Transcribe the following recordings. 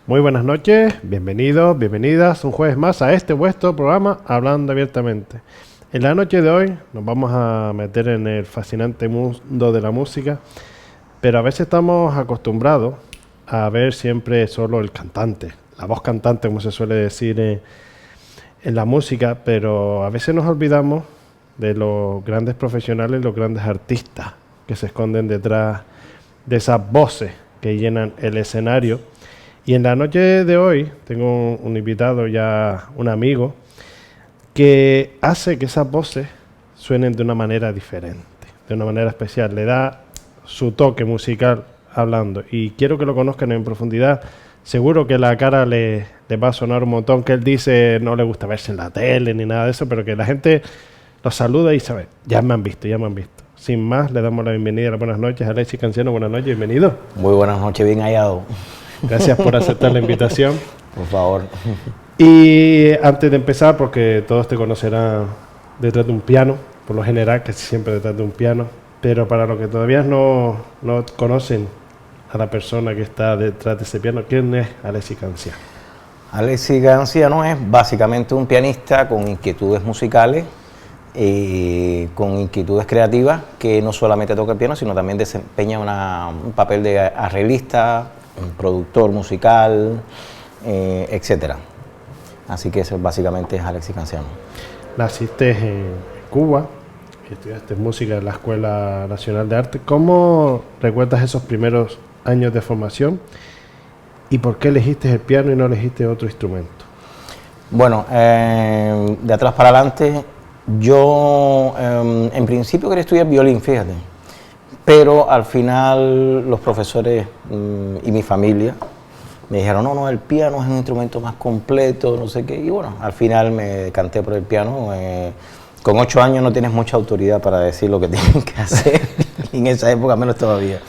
Muy buenas noches, bienvenidos, bienvenidas un jueves más a este vuestro programa Hablando Abiertamente. En la noche de hoy nos vamos a meter en el fascinante mundo de la música, pero a veces estamos acostumbrados a ver siempre solo el cantante, la voz cantante como se suele decir en la música, pero a veces nos olvidamos de los grandes profesionales, los grandes artistas que se esconden detrás de esas voces que llenan el escenario. Y en la noche de hoy tengo un invitado, ya un amigo, que hace que esas voces suenen de una manera diferente, de una manera especial. Le da su toque musical hablando. Y quiero que lo conozcan en profundidad. Seguro que la cara le va a sonar un montón, que él dice no le gusta verse en la tele ni nada de eso, pero que la gente lo saluda y sabe, ya me han visto, ya me han visto. Sin más, le damos la bienvenida, las buenas noches a Alexis Canciano. Buenas noches, bienvenido. Muy buenas noches, bien hallado. Gracias por aceptar la invitación. Por favor. Y antes de empezar, porque todos te conocerán detrás de un piano, por lo general, que siempre detrás de un piano, pero para los que todavía no conocen a la persona que está detrás de ese piano, ¿quién es Alexis Canciano? Alexis Canciano es básicamente un pianista con inquietudes musicales, con inquietudes creativas, que no solamente toca el piano, sino también desempeña un papel de arreglista, un productor musical, etcétera. Así que eso básicamente es Alexis Canciano. Naciste en Cuba, estudiaste música en la Escuela Nacional de Arte. ¿Cómo recuerdas esos primeros años de formación y por qué elegiste el piano y no elegiste otro instrumento? Bueno, de atrás para adelante, yo en principio quería estudiar violín, fíjate. Pero al final los profesores y mi familia me dijeron, no, el piano es un instrumento más completo, no sé qué. Y bueno, al final me decanté por el piano. Con 8 años no tienes mucha autoridad para decir lo que tienes que hacer, y en esa época menos todavía.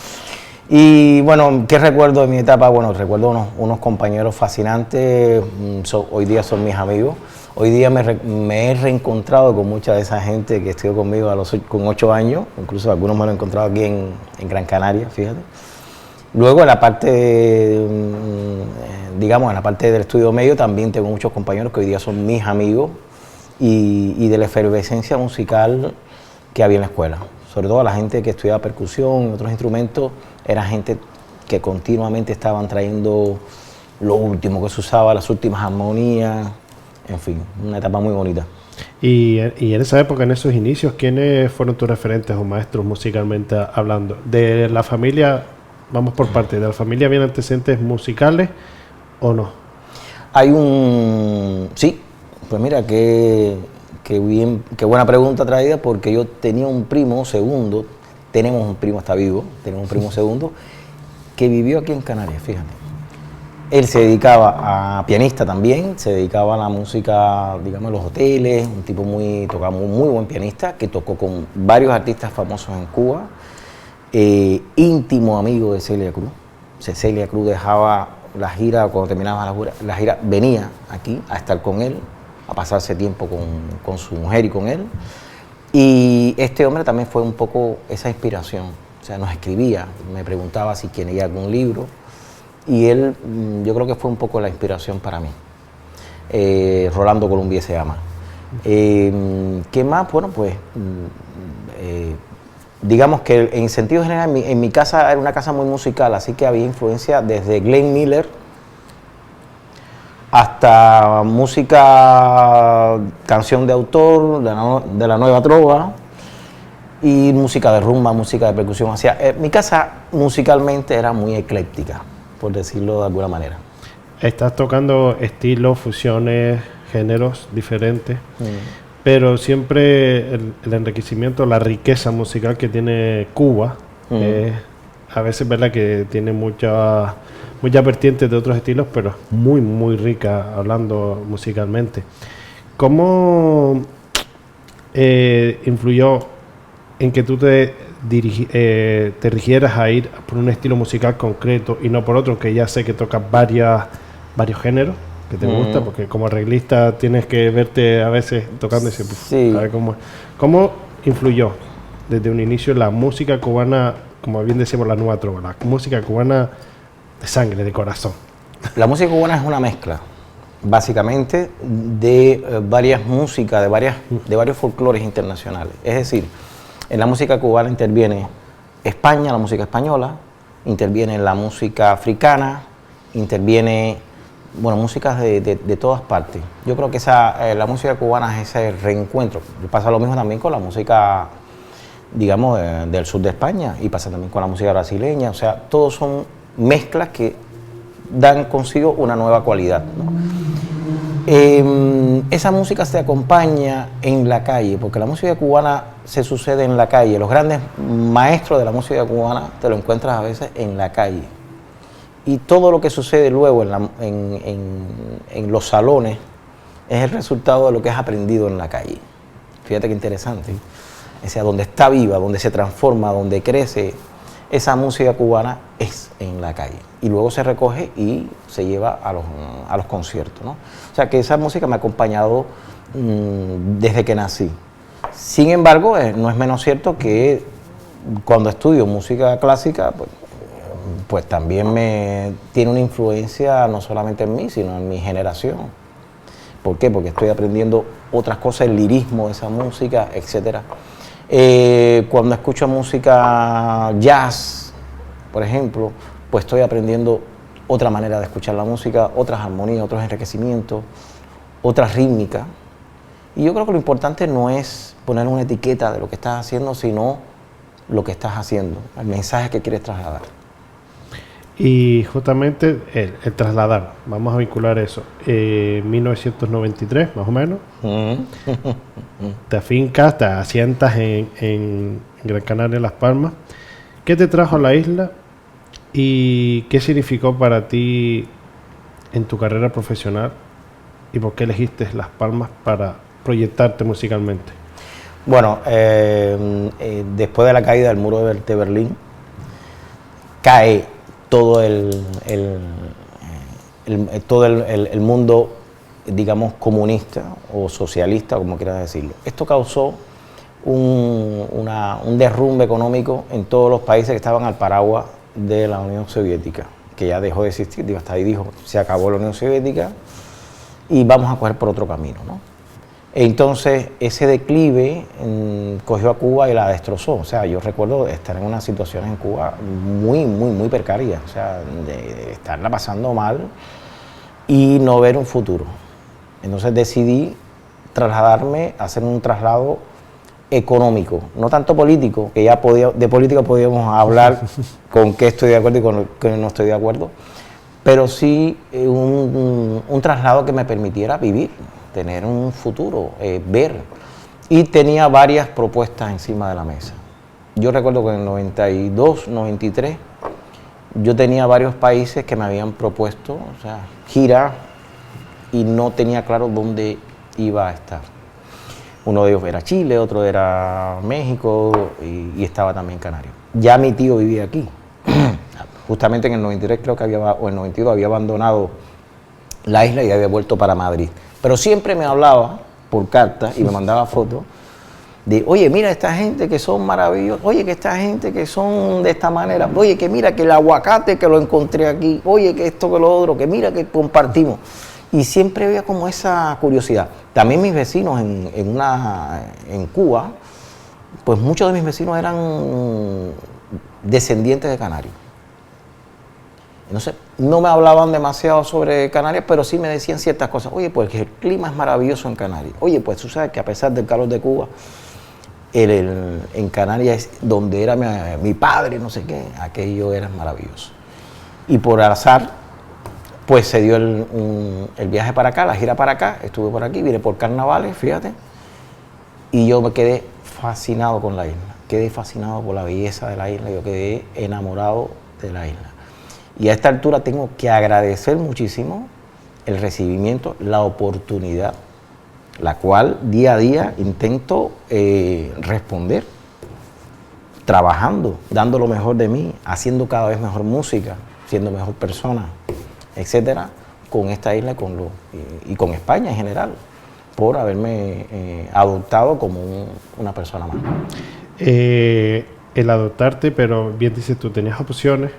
Y bueno, ¿qué recuerdo de mi etapa? Bueno, recuerdo unos compañeros fascinantes, hoy día son mis amigos. Hoy día me he reencontrado con mucha de esa gente que estudió conmigo con 8 años, incluso algunos me lo he encontrado aquí en Gran Canaria, fíjate. Luego en la parte, digamos, en la parte del estudio medio también tengo muchos compañeros que hoy día son mis amigos y de la efervescencia musical que había en la escuela. Sobre todo la gente que estudiaba percusión y otros instrumentos, era gente que continuamente estaban trayendo lo último que se usaba, las últimas armonías. En fin, una etapa muy bonita. Y en esa época, en esos inicios, ¿quiénes fueron tus referentes o maestros musicalmente hablando? De la familia, vamos por parte, ¿de la familia vienen antecedentes musicales o no? Sí, pues mira, qué buena pregunta traída, porque yo tenía un primo segundo, tenemos un primo, está vivo, tenemos un primo segundo, que vivió aquí en Canarias, fíjate. Él se dedicaba a pianista también, se dedicaba a la música, digamos, en los hoteles, un tipo tocaba muy buen pianista, que tocó con varios artistas famosos en Cuba, íntimo amigo de Celia Cruz. Celia Cruz dejaba la gira, cuando terminaba la gira, venía aquí a estar con él, a pasarse tiempo con su mujer y con él. Y este hombre también fue un poco esa inspiración, o sea, nos escribía, me preguntaba si quería algún libro. Y él, yo creo que fue un poco la inspiración para mí. Rolando Columbier se llama. ¿Qué más? Bueno, pues, digamos que en sentido general, en mi casa era una casa muy musical, así que había influencia desde Glenn Miller hasta música, canción de autor, de la nueva trova, y música de rumba, música de percusión. O sea, mi casa musicalmente era muy ecléctica, por decirlo de alguna manera. Estás tocando estilos, fusiones, géneros diferentes, pero siempre el enriquecimiento, la riqueza musical que tiene Cuba, a veces verdad que tiene muchas vertientes de otros estilos, pero es muy rica hablando musicalmente. ¿Cómo influyó en que tú te rigieras a ir por un estilo musical concreto y no por otro, que ya sé que tocas varios géneros que te gusta, porque como arreglista tienes que verte a veces tocando y siempre, sí. ¿sabes cómo influyó desde un inicio la música cubana, como bien decimos, la nueva trova, la música cubana de sangre, de corazón? La música cubana es una mezcla, básicamente, de varias músicas, de varios folclores internacionales. Es decir, en la música cubana interviene España, la música española, interviene la música africana, interviene, bueno, músicas de todas partes. Yo creo que la música cubana es ese reencuentro. Pasa lo mismo también con la música, digamos, del sur de España, y pasa también con la música brasileña. O sea, todos son mezclas que dan consigo una nueva cualidad, ¿no? Esa música se acompaña en la calle, porque la música cubana se sucede en la calle. Los grandes maestros de la música cubana te lo encuentras a veces en la calle. Y todo lo que sucede luego en los salones es el resultado de lo que has aprendido en la calle. Fíjate qué interesante. O sea, donde está viva, donde se transforma, donde crece esa música cubana es en la calle. Y luego se recoge y se lleva a los conciertos, ¿no? O sea, que esa música me ha acompañado desde que nací. Sin embargo, no es menos cierto que cuando estudio música clásica, pues también tiene una influencia no solamente en mí, sino en mi generación. ¿Por qué? Porque estoy aprendiendo otras cosas, el lirismo de esa música, etcétera. Cuando escucho música jazz, por ejemplo, pues estoy aprendiendo otra manera de escuchar la música, otras armonías, otros enriquecimientos, otras rítmicas. Y yo creo que lo importante no es poner una etiqueta de lo que estás haciendo, sino lo que estás haciendo, el mensaje que quieres trasladar. Y justamente el trasladar, vamos a vincular eso. 1993, más o menos, te afincas, te asientas en Gran Canaria, Las Palmas. ¿Qué te trajo a la isla y qué significó para ti en tu carrera profesional y por qué elegiste Las Palmas para proyectarte musicalmente? Bueno, después de la caída del muro de Berlín, cae todo el mundo, digamos, comunista o socialista, como quieras decirlo. Esto causó un derrumbe económico en todos los países que estaban al paraguas de la Unión Soviética, que ya dejó de existir. Hasta ahí dijo, se acabó la Unión Soviética y vamos a coger por otro camino, ¿no? Entonces, ese declive cogió a Cuba y la destrozó. O sea, yo recuerdo estar en una situación en Cuba muy precaria, o sea, de estarla pasando mal y no ver un futuro. Entonces decidí trasladarme, hacer un traslado económico, no tanto político, que ya de política podíamos hablar con qué estoy de acuerdo y con qué no estoy de acuerdo, pero sí un traslado que me permitiera vivir, tener un futuro, ver. Y tenía varias propuestas encima de la mesa. Yo recuerdo que en el 92, 93, yo tenía varios países que me habían propuesto, o sea, gira, y no tenía claro dónde iba a estar. Uno de ellos era Chile, otro era México y estaba también Canarias. Ya mi tío vivía aquí. Justamente en el 93 creo que o el 92 había abandonado la isla y había vuelto para Madrid. Pero siempre me hablaba por carta y me mandaba fotos de, oye, mira esta gente que son maravillosos, oye, que esta gente que son de esta manera, oye, que mira que el aguacate que lo encontré aquí, oye, que esto, que lo otro, que mira que compartimos. Y siempre había como esa curiosidad. También mis vecinos en Cuba, pues muchos de mis vecinos eran descendientes de canarios. Entonces, no me hablaban demasiado sobre Canarias, pero sí me decían ciertas cosas. Oye, pues que el clima es maravilloso en Canarias. Oye, pues tú sabes que a pesar del calor de Cuba, en Canarias es donde era mi padre, no sé qué, aquello era maravilloso. Y por azar, pues se dio el viaje para acá, la gira para acá, estuve por aquí, vine por carnavales, fíjate, y yo me quedé fascinado con la isla, quedé fascinado por la belleza de la isla, yo quedé enamorado de la isla. Y a esta altura tengo que agradecer muchísimo el recibimiento, la oportunidad, la cual día a día intento responder, trabajando, dando lo mejor de mí, haciendo cada vez mejor música, siendo mejor persona, etcétera, con esta isla y con España en general, por haberme adoptado como una persona más. El adoptarte, pero bien dices tú, tenías opciones,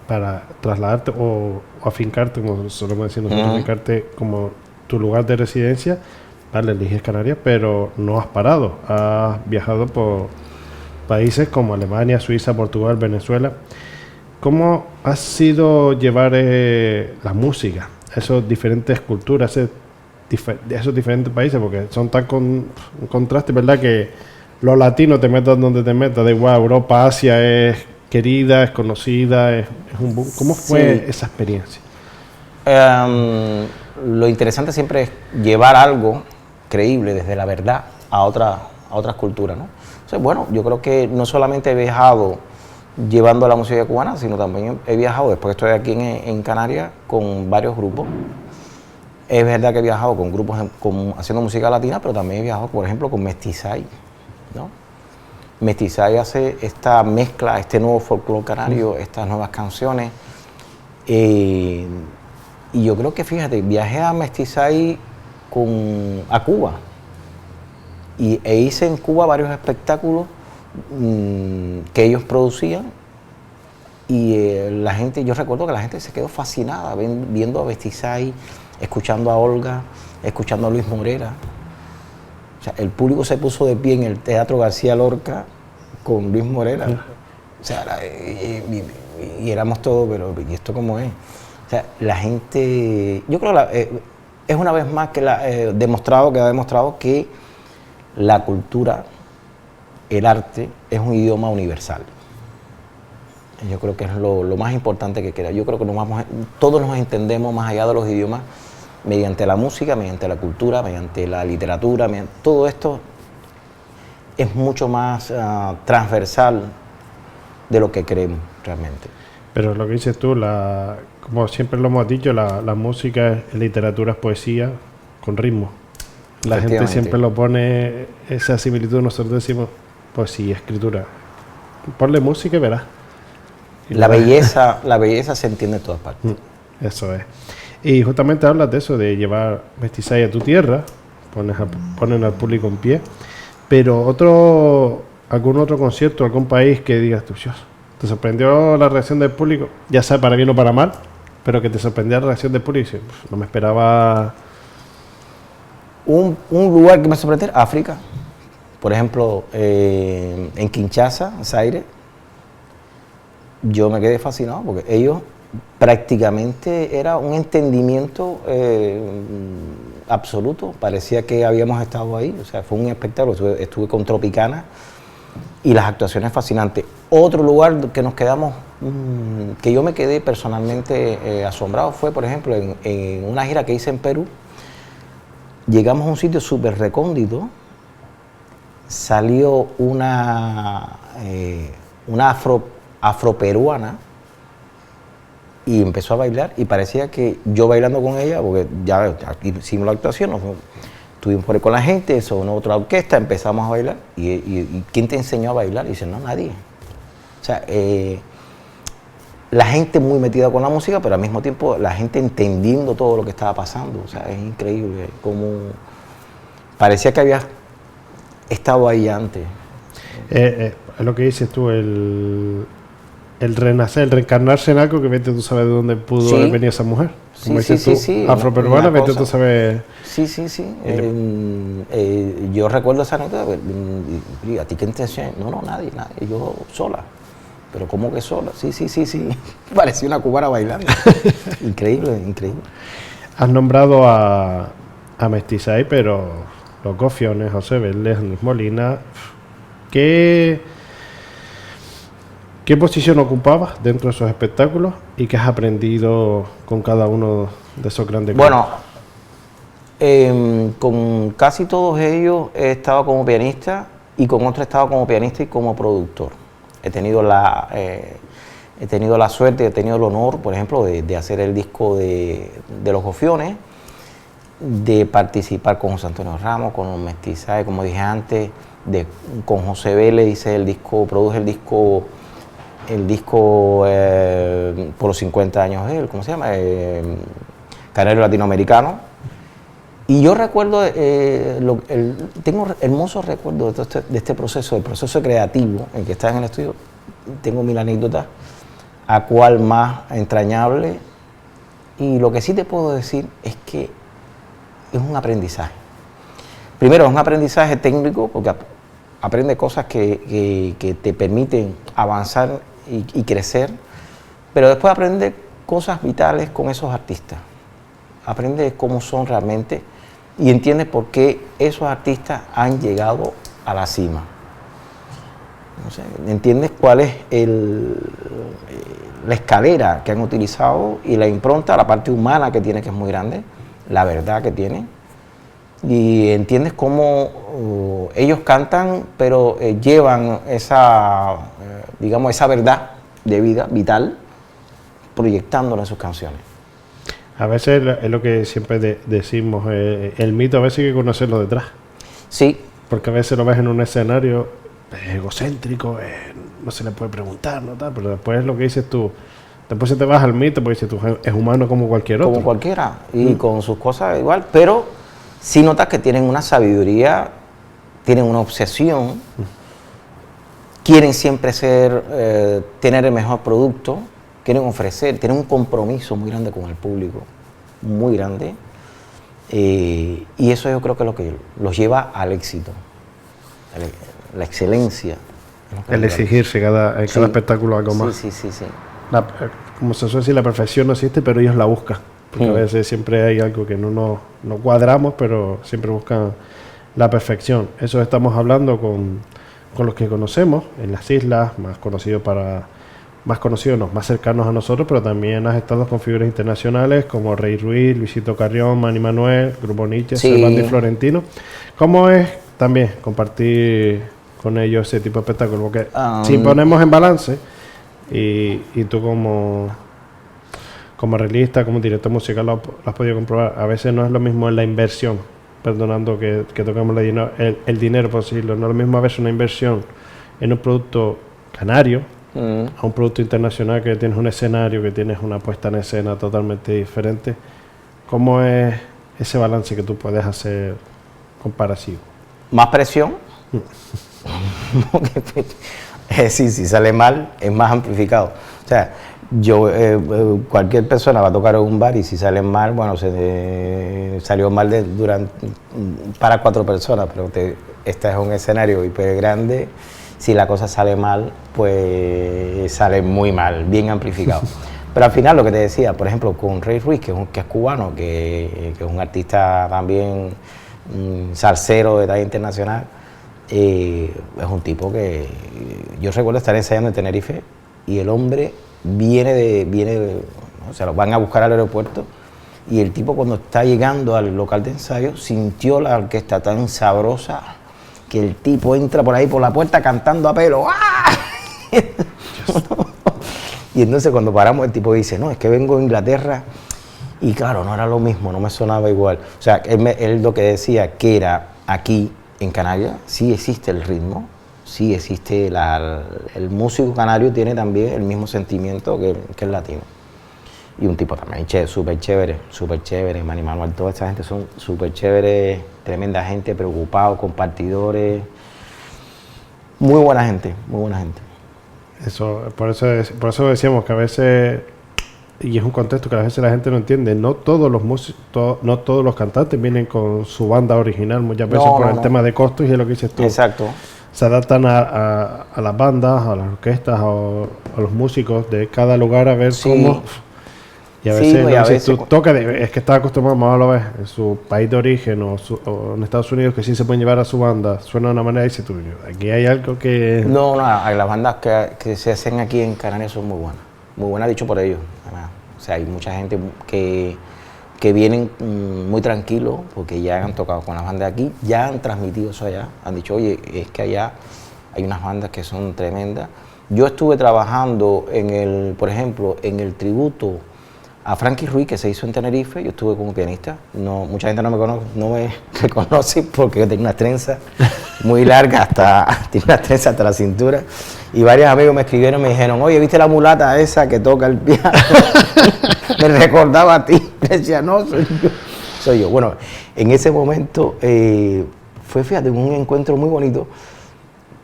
para trasladarte o afincarte, como solemos decir nosotros, afincarte como tu lugar de residencia, vale, eliges Canarias, pero no has parado, has viajado por países como Alemania, Suiza, Portugal, Venezuela. ¿Cómo ha sido llevar la música a esas diferentes culturas, esos diferentes países? Porque son tan un contraste, ¿verdad? Que los latinos te metas donde te metas, da igual, Europa, Asia es querida, es conocida, es un boom. ¿Cómo fue esa experiencia? Lo interesante siempre es llevar algo creíble desde la verdad a otras culturas, ¿no? Entonces, bueno, yo creo que no solamente he viajado llevando la música cubana, sino también he viajado, después que estoy aquí en Canarias, con varios grupos. Es verdad que he viajado con grupos haciendo música latina, pero también he viajado, por ejemplo, con Mestizay, ¿no? Mestizay hace esta mezcla, este nuevo folclore canario, estas nuevas canciones. Y yo creo que, fíjate, viajé a Mestizay a Cuba e hice en Cuba varios espectáculos que ellos producían y la gente, yo recuerdo que la gente se quedó fascinada viendo a Mestizay, escuchando a Olga, escuchando a Luis Morera. O sea, el público se puso de pie en el Teatro García Lorca con Luis Morera. O sea, y éramos todos, pero ¿y esto cómo es? O sea, la gente, yo creo que es una vez más que ha demostrado que la cultura, el arte, es un idioma universal. Yo creo que es lo más importante que queda. Yo creo que todos nos entendemos más allá de los idiomas mediante la música, mediante la cultura, mediante la literatura. Todo esto es mucho más transversal de lo que creemos realmente. Pero lo que dices tú, como siempre lo hemos dicho, la música es literatura, es poesía con ritmo. La gente siempre lo pone, esa similitud, nosotros decimos poesía, escritura. Ponle música y verás. La belleza se entiende en todas partes. Eso es. Y justamente hablas de eso, de llevar Mestizay a tu tierra, ponen al público en pie, pero algún otro concierto, algún país que digas tú, Dios, ¿te sorprendió la reacción del público? Ya sea para bien o para mal, pero que te sorprendió la reacción del público. No me esperaba. Un lugar que me sorprendió, África. Por ejemplo, en Kinshasa, Zaire, yo me quedé fascinado porque ellos prácticamente era un entendimiento absoluto. Parecía que habíamos estado ahí. O sea, fue un espectáculo. Estuve con Tropicana y las actuaciones fascinantes. Otro lugar que nos quedamos, que yo me quedé personalmente asombrado, fue, por ejemplo, en una gira que hice en Perú. Llegamos a un sitio súper recóndito, salió una afroperuana y empezó a bailar y parecía que yo bailando con ella, porque ya aquí hicimos la actuación, estuvimos por ahí con la gente, sonó otra orquesta, empezamos a bailar y ¿quién te enseñó a bailar? Y dice, no, nadie. O sea, la gente muy metida con la música, pero al mismo tiempo la gente entendiendo todo lo que estaba pasando. O sea, es increíble como parecía que había estado ahí antes. Es lo que dices tú, el renacer, el reencarnarse en algo que vete tú sabes de dónde pudo haber venido esa mujer. Como dices tú, afroperuana, vete tú sabes. Sí. Yo recuerdo esa anécdota, ¿a ti quién te enseñó? No, nadie, yo sola. Pero ¿cómo que sola? Sí. Parecía una cubana bailando. Increíble. Has nombrado a Mestizay, pero los Gofiones, José Vélez, Luis Molina, ¿qué posición ocupabas dentro de esos espectáculos y qué has aprendido con cada uno de esos grandes grupos? Bueno, con casi todos ellos he estado como pianista y con otros he estado como pianista y como productor. He tenido la suerte, he tenido el honor, por ejemplo, de hacer el disco de los Gofiones, de participar con José Antonio Ramos, con los Mestizay, como dije antes, con José Vélez produje el disco por los 50 años de él, ¿cómo se llama? Canario Latinoamericano. Y yo recuerdo, tengo hermosos recuerdos de este proceso, el proceso creativo en que estás en el estudio. Tengo 1000 anécdotas. a cuál más entrañable. Y lo que sí te puedo decir es que es un aprendizaje. Primero, es un aprendizaje técnico porque aprende cosas que te permiten avanzar y crecer, pero después aprende cosas vitales con esos artistas. Aprende cómo son realmente y entiende por qué esos artistas han llegado a la cima. No sé, entiendes cuál es la escalera que han utilizado y la impronta, la parte humana que tiene, que es muy grande, la verdad que tiene. Y entiendes cómo ellos cantan, pero llevan digamos, esa verdad de vida, vital, proyectándola en sus canciones. A veces es lo que siempre decimos, el mito a veces hay que conocerlo detrás. Sí. Porque a veces lo ves en un escenario egocéntrico, no se le puede preguntar, ¿no? Tal, pero después lo que dices tú, después se te vas al mito, porque dices tú, es humano como cualquier otro. Como cualquiera, y con sus cosas igual, pero sí notas que tienen una sabiduría, tienen una obsesión, quieren siempre tener el mejor producto, quieren ofrecer, tienen un compromiso muy grande con el público, muy grande, y eso yo creo que es lo que los lleva al éxito, la excelencia. El exigirse cada espectáculo algo más. Sí. Como se suele decir, la perfección no existe, pero ellos la buscan. Porque a veces siempre hay algo que no cuadramos, pero siempre buscan la perfección. Eso estamos hablando con los que conocemos en las islas, más conocidos, más cercanos a nosotros, pero también has estado con figuras internacionales como Rey Ruiz, Luisito Carrión, Manny Manuel, Grupo Nietzsche, Servando y Florentino. ¿Cómo es también compartir con ellos ese tipo de espectáculo? Porque si ponemos en balance, y tú como arreglista, como director musical lo has podido comprobar, a veces no es lo mismo en la inversión, perdonando que toquemos el dinero posible, no es lo mismo a veces una inversión en un producto canario a un producto internacional, que tienes un escenario, que tienes una puesta en escena totalmente diferente. ¿Cómo es ese balance que tú puedes hacer comparativo? ¿Más presión? Sí, si sale mal es más amplificado. O sea, cualquier persona va a tocar en un bar y si sale mal, bueno, salió mal para 4 personas, pero este es un escenario hiper grande. Si la cosa sale mal, pues sale muy mal, bien amplificado. Pero al final, lo que te decía, por ejemplo, con Rey Ruiz, que es cubano, que es un artista también salsero de talla internacional, es un tipo que yo recuerdo estar ensayando en Tenerife y el hombre o sea, lo van a buscar al aeropuerto y el tipo, cuando está llegando al local de ensayo, sintió la orquesta tan sabrosa que el tipo entra por ahí por la puerta cantando a pelo. ¡Ah! Y entonces cuando paramos el tipo dice, no, es que vengo de Inglaterra y claro, no era lo mismo, no me sonaba igual. O sea, él lo que decía que era aquí en Canarias, sí existe el ritmo, sí existe el músico canario tiene también el mismo sentimiento que el latino. Y un tipo también súper chévere, Manny Manuel, toda esta gente son súper chéveres, tremenda gente, preocupados, compartidores, muy buena gente. Por eso decíamos que a veces, y es un contexto que a veces la gente no entiende, no todos los cantantes vienen con su banda original, muchas veces por el tema de costos, y es lo que dices tú. Exacto. Se adaptan a las bandas, a las orquestas, a los músicos de cada lugar a ver cómo. Y a veces tú tocas, es que estás acostumbrado, más a lo ves, en su país de origen o en Estados Unidos, que sí se pueden llevar a su banda, suena de una manera y dices tú, aquí hay algo que... No, las bandas que se hacen aquí en Canarias son muy buenas dicho por ellos. O sea, hay mucha gente que vienen muy tranquilos porque ya han tocado con las bandas de aquí, ya han transmitido eso allá, han dicho, oye, es que allá hay unas bandas que son tremendas. Yo estuve trabajando por ejemplo, en el tributo a Frankie Ruiz, que se hizo en Tenerife. Yo estuve como pianista. Mucha gente no me reconoce porque tengo unas trenzas muy largas, tengo unas trenzas hasta la cintura. Y varios amigos me escribieron y me dijeron, oye, ¿viste la mulata esa que toca el piano? Me recordaba a ti. Me decía, no, soy yo. Bueno, en ese momento fue, fíjate, un encuentro muy bonito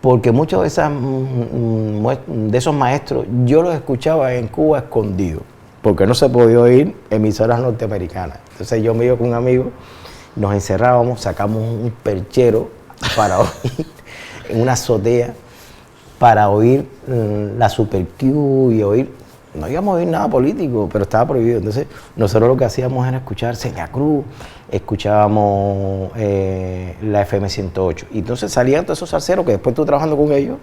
porque muchos de esos maestros yo los escuchaba en Cuba escondido, porque no se podía oír emisoras norteamericanas. Entonces yo me iba con un amigo, nos encerrábamos, sacamos un perchero para oír en una azotea, para oír la Super Q y oír, no íbamos a oír nada político, pero estaba prohibido. Entonces nosotros lo que hacíamos era escuchar Celia Cruz, escuchábamos la FM 108. Y entonces salían todos esos salseros que después estuve trabajando con ellos,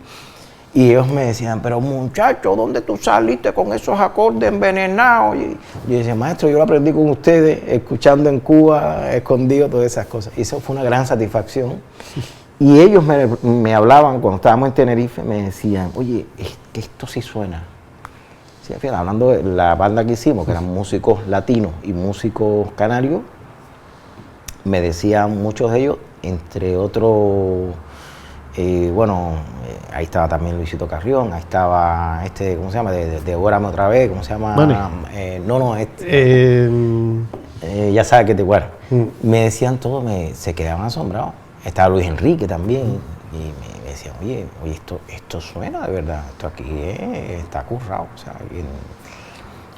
y ellos me decían, pero muchacho, ¿dónde tú saliste con esos acordes envenenados? Y yo decía, maestro, yo lo aprendí con ustedes, escuchando en Cuba, escondido, todas esas cosas. Y eso fue una gran satisfacción. Y ellos me hablaban, cuando estábamos en Tenerife, me decían, oye, que esto sí suena. Sí, fíjate, hablando de la banda que hicimos, que eran músicos latinos y músicos canarios, me decían muchos de ellos, entre otros, ahí estaba también Luisito Carrión, ahí estaba ¿cómo se llama? Devórame otra vez, ¿cómo se llama? Ya sabes que te guarda. Me decían todo, se quedaban asombrados. Estaba Luis Enrique también, y me decían, oye, esto suena de verdad, esto aquí está currado. O sea,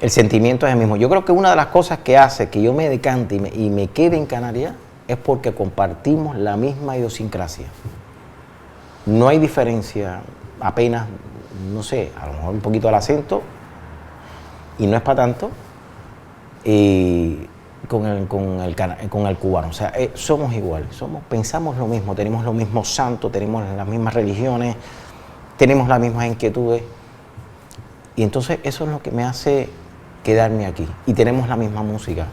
el sentimiento es el mismo. Yo creo que una de las cosas que hace que yo me decante y me quede en Canarias es porque compartimos la misma idiosincrasia. No hay diferencia, apenas, no sé, a lo mejor un poquito el acento, y no es para tanto, con el cubano. O sea, somos iguales, pensamos lo mismo, tenemos los mismos santos, tenemos las mismas religiones, tenemos las mismas inquietudes, y entonces eso es lo que me hace quedarme aquí. Y tenemos la misma música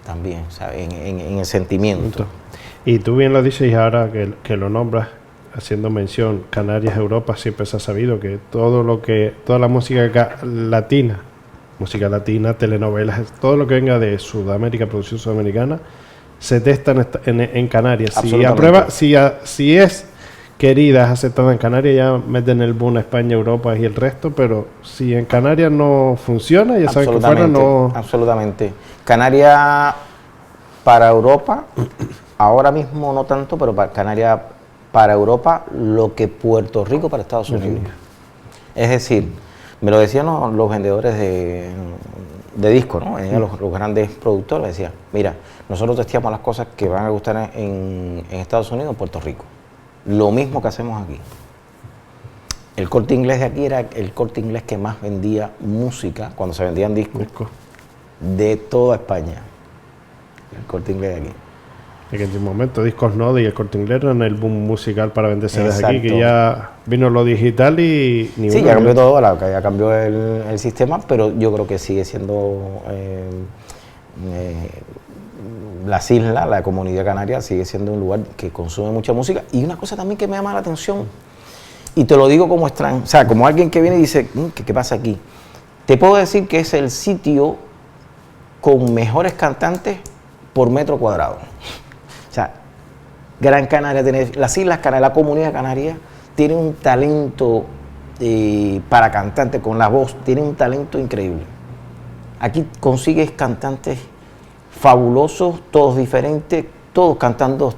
también, ¿sabes? En el sentimiento. Y tú bien lo dices, y ahora que lo nombras, haciendo mención, Canarias, Europa, siempre se ha sabido que toda la música latina, telenovelas, todo lo que venga de Sudamérica, producción sudamericana, se testa en Canarias. Si es querida, es aceptada en Canarias, ya meten el boom a España, Europa y el resto, pero si en Canarias no funciona, ya saben que fuera no... Absolutamente. Canarias para Europa, ahora mismo no tanto, pero para Canarias para Europa, lo que Puerto Rico para Estados Unidos. Es decir, me lo decían los vendedores de discos, ¿no? Los grandes productores decían, mira, nosotros testeamos las cosas que van a gustar en Estados Unidos o en Puerto Rico. Lo mismo que hacemos aquí. El Corte Inglés de aquí era el Corte Inglés que más vendía música, cuando se vendían discos, de toda España. El Corte Inglés de aquí. En aquel momento Discos Node y el Corte Inglés eran el boom musical para vender CDs aquí, que ya vino lo digital y... Sí, ya cambió todo, ya cambió el sistema, pero yo creo que sigue siendo... las islas, la comunidad canaria sigue siendo un lugar que consume mucha música. Y una cosa también que me llama la atención, y te lo digo como extranjero, o sea, como alguien que viene y dice, ¿qué pasa aquí? Te puedo decir que es el sitio con mejores cantantes por metro cuadrado. O sea, Gran Canaria, las Islas Canarias, la comunidad canaria tiene un talento para cantantes con la voz, tiene un talento increíble. Aquí consigues cantantes fabulosos, todos diferentes, todos cantando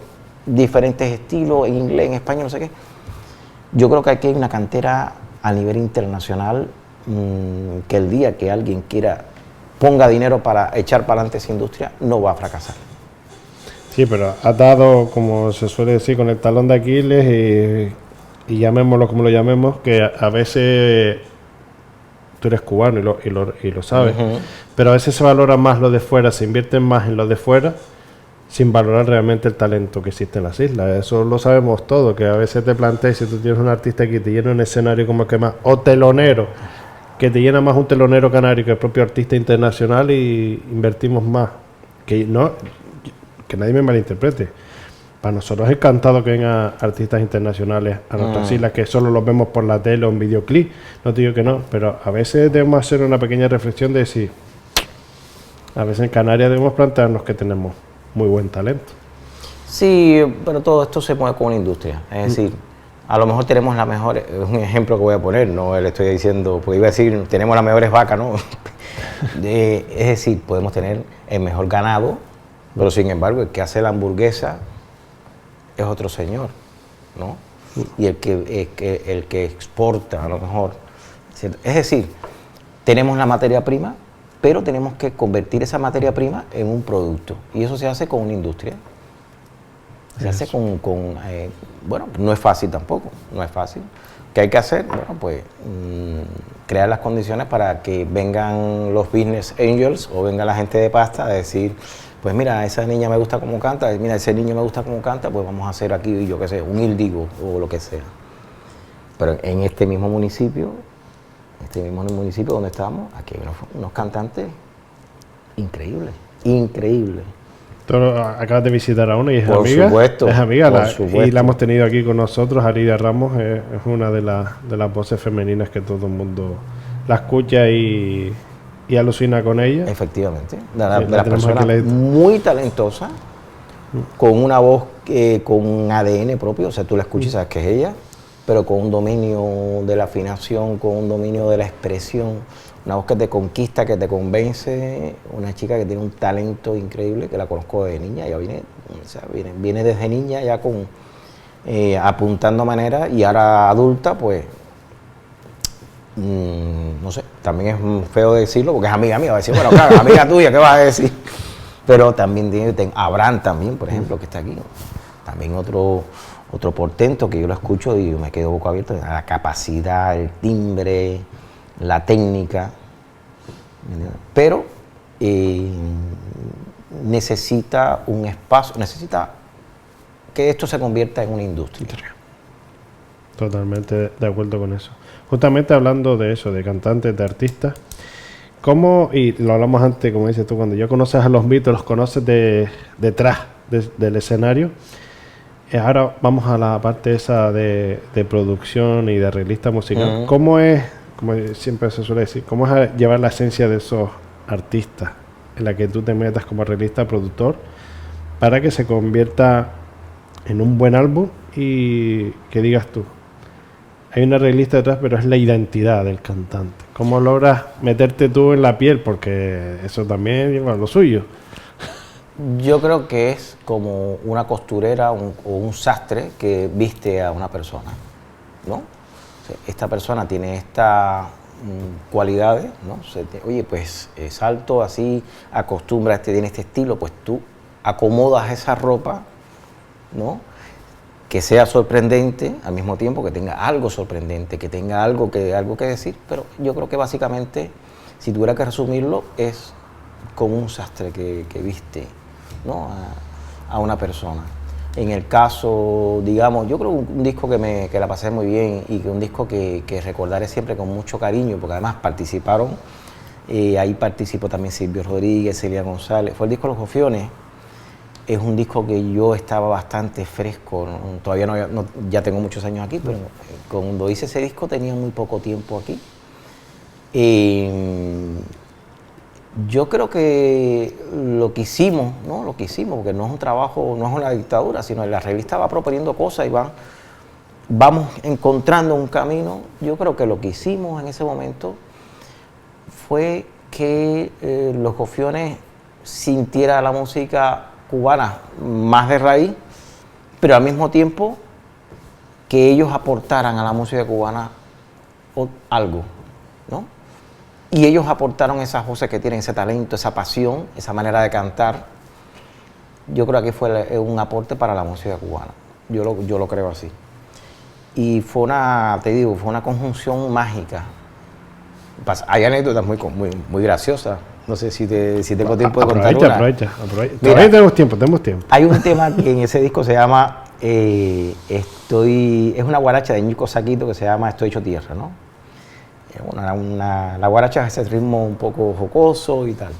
diferentes estilos, en inglés, en español, no sé qué. Yo creo que aquí hay una cantera a nivel internacional que el día que alguien ponga dinero para echar para adelante esa industria, no va a fracasar. Sí, pero has dado, como se suele decir, con el talón de Aquiles y llamémoslo como lo llamemos, que a veces tú eres cubano y lo sabes, pero a veces se valora más lo de fuera, se invierte más en lo de fuera, sin valorar realmente el talento que existe en las islas. Eso lo sabemos todos, que a veces te planteas, si tú tienes un artista que te llena un escenario como el que más, o telonero, que te llena más un telonero canario que el propio artista internacional, y invertimos más. Que nadie me malinterprete. Para nosotros es encantado que vengan artistas internacionales a nuestras islas, que solo los vemos por la tele o en videoclip. No te digo que no, pero a veces debemos hacer una pequeña reflexión de decir, a veces en Canarias debemos plantearnos que tenemos muy buen talento. Sí, pero todo esto se mueve con una industria. Es decir, a lo mejor tenemos las mejores, es un ejemplo que voy a poner, no le estoy diciendo, pues iba a decir, tenemos las mejores vacas, ¿no? Es decir, podemos tener el mejor ganado, pero sin embargo el que hace la hamburguesa es otro señor, ¿no? y el que exporta a lo mejor. ¿Cierto? Es decir, tenemos la materia prima, pero tenemos que convertir esa materia prima en un producto. Y eso se hace con una industria. Se hace bueno, no es fácil tampoco, no es fácil. ¿Qué hay que hacer? Bueno, pues crear las condiciones para que vengan los business angels o venga la gente de pasta a decir, pues mira, esa niña me gusta cómo canta, mira, ese niño me gusta cómo canta, pues vamos a hacer aquí, yo qué sé, un Índigo o lo que sea. Pero en este mismo municipio donde estamos, aquí hay unos cantantes increíbles, increíbles. Acabas de visitar a una y es por amiga. Supuesto, es amiga. Por supuesto. Y la hemos tenido aquí con nosotros. Aridia Ramos es una de las voces femeninas que todo el mundo la escucha y alucina con ella. Efectivamente. De la persona muy talentosa, con una voz con un ADN propio. O sea, tú la escuchas y sabes que es ella, pero con un dominio de la afinación, con un dominio de la expresión. Una voz que te conquista, que te convence, una chica que tiene un talento increíble, que la conozco desde niña, ya viene desde niña ya con apuntando manera, y ahora adulta, pues, no sé, también es feo decirlo, porque es amiga mía, va a decir, bueno, claro, amiga tuya, ¿qué vas a decir? Pero también tiene Abraham también, por ejemplo, que está aquí, también otro portento que yo lo escucho y me quedo boca abierta, la capacidad, el timbre, la técnica, pero necesita un espacio, necesita que esto se convierta en una industria. Totalmente de acuerdo con eso. Justamente hablando de eso, de cantantes, de artistas, ¿cómo, y lo hablamos antes, como dices tú, cuando ya conoces a los mitos, los conoces detrás del escenario? Ahora vamos a la parte esa de producción y de arreglista musical. ¿Cómo es, como siempre se suele decir, cómo es llevar la esencia de esos artistas en la que tú te metas como arreglista, productor, para que se convierta en un buen álbum y que digas tú, hay un arreglista detrás, pero es la identidad del cantante? ¿Cómo logras meterte tú en la piel? Porque eso también lleva lo suyo. Yo creo que es como una costurera o un sastre que viste a una persona, ¿no? O sea, esta persona tiene estas cualidades, ¿no? O sea, oye, pues es alto, así, acostumbra, tiene este estilo, pues tú acomodas esa ropa, ¿no? Que sea sorprendente, al mismo tiempo que tenga algo sorprendente, que tenga algo que decir, pero yo creo que básicamente, si tuviera que resumirlo, es como un sastre que viste, ¿no? a una persona. En el caso, digamos, yo creo un disco que la pasé muy bien y que un disco que recordaré siempre con mucho cariño, porque además participaron, ahí participó también Silvio Rodríguez, Celia González, fue el disco Los Gofiones. Es un disco que yo estaba bastante fresco, ¿no? Todavía no, ya tengo muchos años aquí, pero cuando hice ese disco tenía muy poco tiempo aquí. Yo creo que lo que hicimos, porque no es un trabajo, no es una dictadura, sino la revista va proponiendo cosas y vamos encontrando un camino. Yo creo que lo que hicimos en ese momento fue que Los Gofiones sintiera la música cubana más de raíz, pero al mismo tiempo que ellos aportaran a la música cubana algo, ¿no? Y ellos aportaron esas voces que tienen, ese talento, esa pasión, esa manera de cantar. Yo creo que fue un aporte para la música cubana. Yo lo creo así. Y fue una conjunción mágica. Hay anécdotas muy graciosas. No sé si tengo tiempo de contar una. Aprovecha. Todavía tenemos tiempo. Hay un tema que en ese disco se llama, es una guaracha de Ñico Saquito que se llama Estoy hecho tierra, ¿no? La guaracha es ese ritmo un poco jocoso y tal.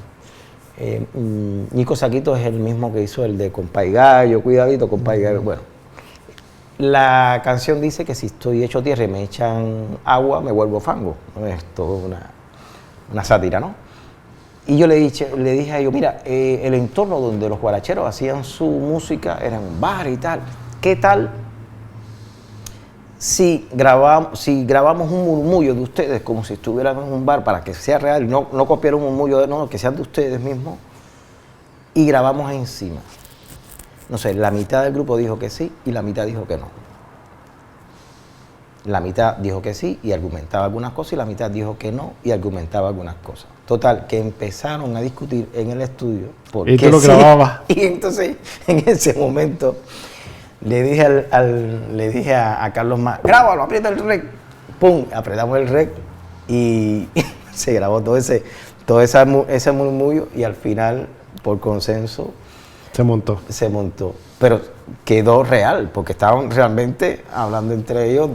Ñico Saquito es el mismo que hizo el de Compay Gallo, cuidadito, Compay Gallo. Bueno, la canción dice que si estoy hecho tierra y me echan agua, me vuelvo fango. Es todo una sátira, ¿no? Y yo le dije a ellos, mira, el entorno donde los guaracheros hacían su música era un bar y tal. ¿Qué tal si grabamos un murmullo de ustedes como si estuvieran en un bar para que sea real, no copiar un murmullo, que sean de ustedes mismos, y grabamos encima? No sé, la mitad del grupo dijo que sí y la mitad dijo que no. La mitad dijo que sí y argumentaba algunas cosas y la mitad dijo que no y argumentaba algunas cosas. Total, que empezaron a discutir en el estudio. Y tú lo grababas. Y entonces, en ese momento, le dije a Carlos Más, grábalo, aprieta el rec. Pum, apretamos el rec y se grabó todo ese murmullo y al final, por consenso, se montó. Pero quedó real, porque estaban realmente hablando entre ellos,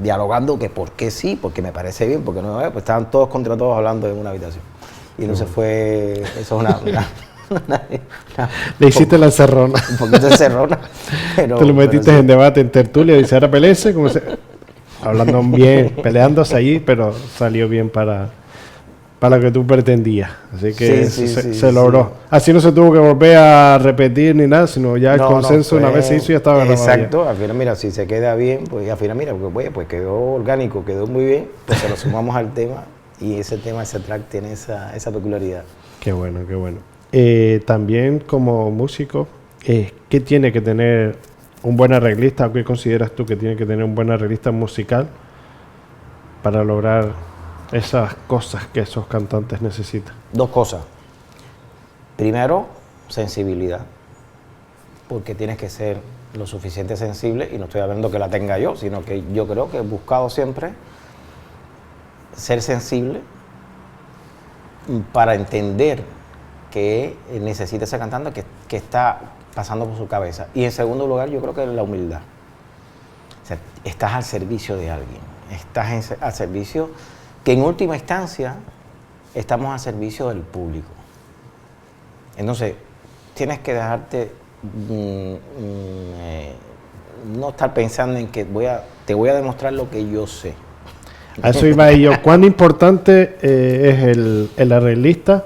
dialogando que por qué sí, porque me parece bien, porque no, pues estaban todos contra todos hablando en una habitación. Y entonces eso es una le hiciste la encerrona. Un poquito encerrona. Te lo metiste sí en debate, en tertulia, dice, ahora peleese, hablando bien, peleándose allí, pero salió bien para lo que tú pretendías. Así que se logró. Sí. Así no se tuvo que volver a repetir ni nada, sino ya el consenso una vez se hizo y ya estaba grabado. Exacto, al final mira, si se queda bien, pues al final mira, pues quedó orgánico, quedó muy bien, pues se lo sumamos al tema y ese track tiene esa peculiaridad. Qué bueno, qué bueno. También como músico, ¿qué tiene que tener un buen arreglista? ¿Qué consideras tú que tiene que tener un buen arreglista musical para lograr esas cosas que esos cantantes necesitan? Dos cosas. Primero, sensibilidad, porque tienes que ser lo suficiente sensible, y no estoy hablando que la tenga yo, sino que yo creo que he buscado siempre ser sensible para entender qué necesita ese cantante, que está pasando por su cabeza. Y en segundo lugar, yo creo que la humildad. O sea, estás al servicio de alguien, estás al servicio, que en última instancia estamos al servicio del público. Entonces, tienes que dejarte, no estar pensando en que te voy a demostrar lo que yo sé. A eso iba yo. ¿Cuán importante es el arreglista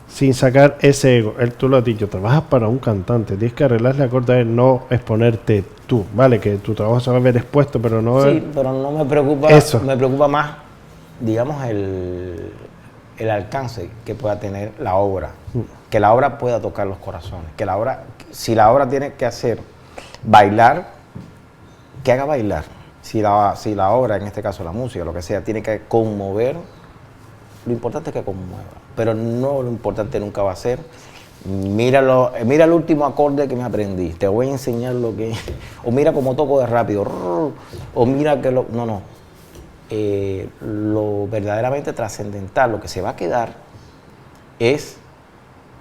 sin sacar ese ego? Tú lo has dicho, trabajas para un cantante, tienes que arreglarle acorde a él, no exponerte tú, ¿vale? Que tu trabajo se va a ver expuesto, pero no... Sí, pero no me preocupa eso. Me preocupa más, digamos, el alcance que pueda tener la obra, que la obra pueda tocar los corazones, que la obra, si la obra tiene que hacer bailar, que haga bailar. Si la obra, en este caso la música, lo que sea, tiene que conmover, lo importante es que conmueva, pero no lo importante nunca va a ser, mira el último acorde que me aprendí, te voy a enseñar lo que, o mira cómo toco de rápido, o mira que no. Lo verdaderamente trascendental, lo que se va a quedar es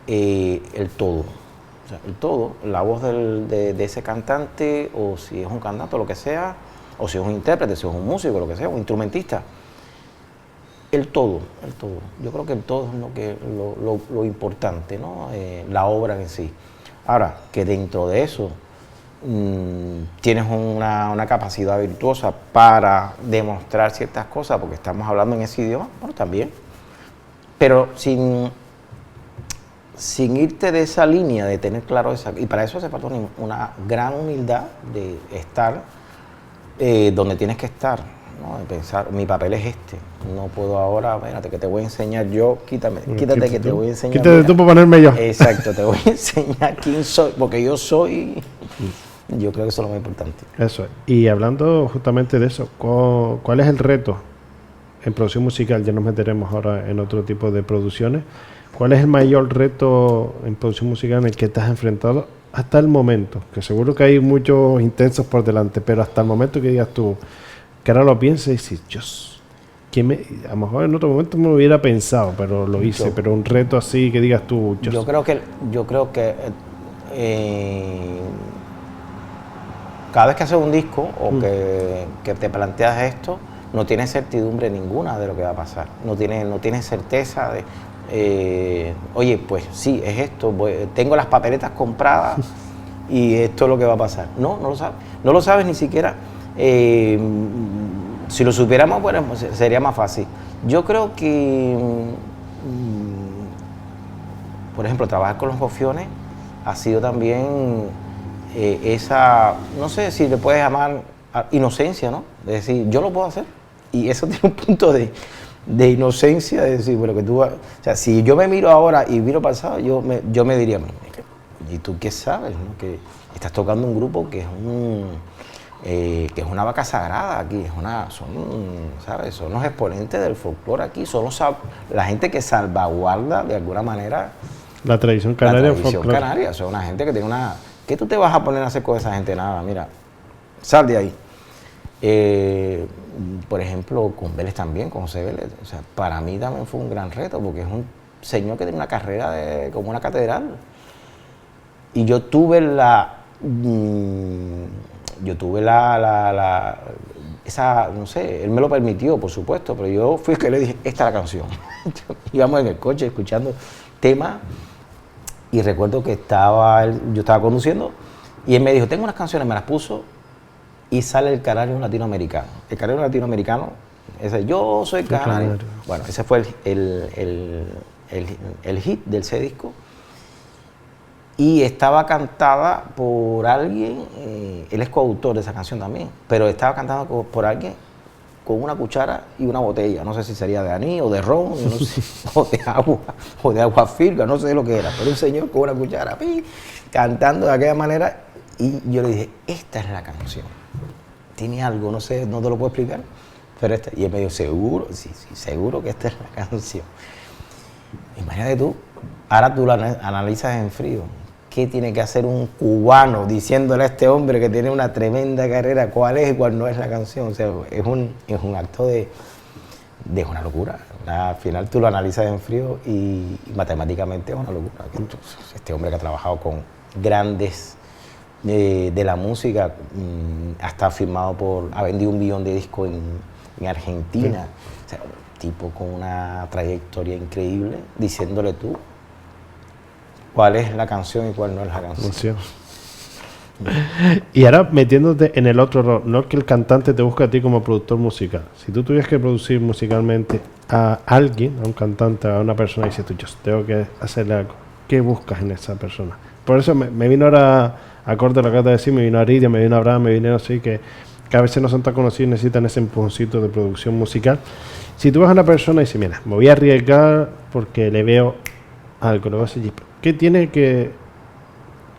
el todo. O sea, el todo, la voz de ese cantante, o si es un cantante o lo que sea, o si es un intérprete, si es un músico, lo que sea, un instrumentista. El todo. Yo creo que el todo es lo importante, ¿no? La obra en sí. Ahora, que dentro de eso tienes una capacidad virtuosa para demostrar ciertas cosas, porque estamos hablando en ese idioma, bueno, también. Pero sin irte de esa línea, de tener claro esa... Y para eso hace falta una gran humildad de estar donde tienes que estar, ¿no? De pensar, mi papel es este, no puedo ahora, espérate, que te voy a enseñar yo, quítate que te voy a enseñar. Quítate tú para ponerme yo. Exacto, te voy a enseñar quién soy, porque yo soy, yo creo que eso es lo más importante. Eso es. Y hablando justamente de eso, ¿cuál es el reto en producción musical? Ya nos meteremos ahora en otro tipo de producciones. ¿Cuál es el mayor reto en producción musical en el que te has enfrentado hasta el momento? Que seguro que hay muchos intensos por delante, pero hasta el momento que digas tú, que ahora lo pienses y dices, Dios, a lo mejor en otro momento me lo hubiera pensado, pero lo hice, pero un reto así que digas tú, yo creo que cada vez que haces un disco o que te planteas esto, no tienes certidumbre ninguna de lo que va a pasar, no tienes certeza de oye, pues sí, es esto, tengo las papeletas compradas y esto es lo que va a pasar. No lo sabes. No lo sabes ni siquiera. Si lo supiéramos, bueno, pues sería más fácil. Yo creo que, por ejemplo, trabajar con los Gofiones ha sido también esa, no sé si le puedes llamar inocencia, ¿no? De decir, yo lo puedo hacer. Y eso tiene un punto de inocencia, de decir, bueno, que tú... O sea, si yo me miro ahora y miro pasado, yo me diría, ¿y tú qué sabes? ¿No? Que estás tocando un grupo que es que es una vaca sagrada aquí, ¿sabes? Son los exponentes del folclore aquí, son la gente que salvaguarda de alguna manera la tradición canaria. La tradición canaria, son una gente que tiene una... ¿Qué tú te vas a poner a hacer con esa gente? Nada, mira, sal de ahí. Por ejemplo, con Vélez también, con José Vélez, o sea, para mí también fue un gran reto, porque es un señor que tiene una carrera como una catedral. Y yo tuve esa, no sé, él me lo permitió, por supuesto, pero yo fui el que le dije, esta es la canción. Íbamos en el coche escuchando temas y recuerdo que yo estaba conduciendo y él me dijo, tengo unas canciones, me las puso y sale el canario latinoamericano. El canario latinoamericano, ese yo soy canario. Bueno, ese fue el hit del ese disco. Y estaba cantada por alguien, él es coautor de esa canción también, pero estaba cantada por alguien con una cuchara y una botella, no sé si sería de anís o de ron, no sé, o de agua firga, no sé lo que era, pero un señor con una cuchara, cantando de aquella manera, y yo le dije, esta es la canción, tiene algo, no sé, no te lo puedo explicar, pero esta, y él me dijo, seguro, sí, seguro que esta es la canción. Imagínate tú, ahora tú la analizas en frío. ¿Qué tiene que hacer un cubano diciéndole a este hombre que tiene una tremenda carrera cuál es y cuál no es la canción? O sea, es un acto de una locura. Al final tú lo analizas en frío y matemáticamente es una locura. Este hombre que ha trabajado con grandes de la música, hasta ha vendido 1 millón de discos en Argentina. O sea, un tipo con una trayectoria increíble, diciéndole tú cuál es la canción y cuál no es la canción. Y ahora metiéndote en el otro rol, no que el cantante te busca a ti como productor musical. Si tú tuvieras que producir musicalmente a alguien, a un cantante, a una persona, y dices tú, yo tengo que hacerle algo, ¿qué buscas en esa persona? Por eso me vino ahora, acorde a lo que acabas de decir, me vino Aridia, me vino Abraham, me vino así, que a veces no son tan conocidos y necesitan ese empujoncito de producción musical. Si tú vas a una persona y dices, mira, me voy a arriesgar porque le veo algo, le voy a decir, ¿qué tiene que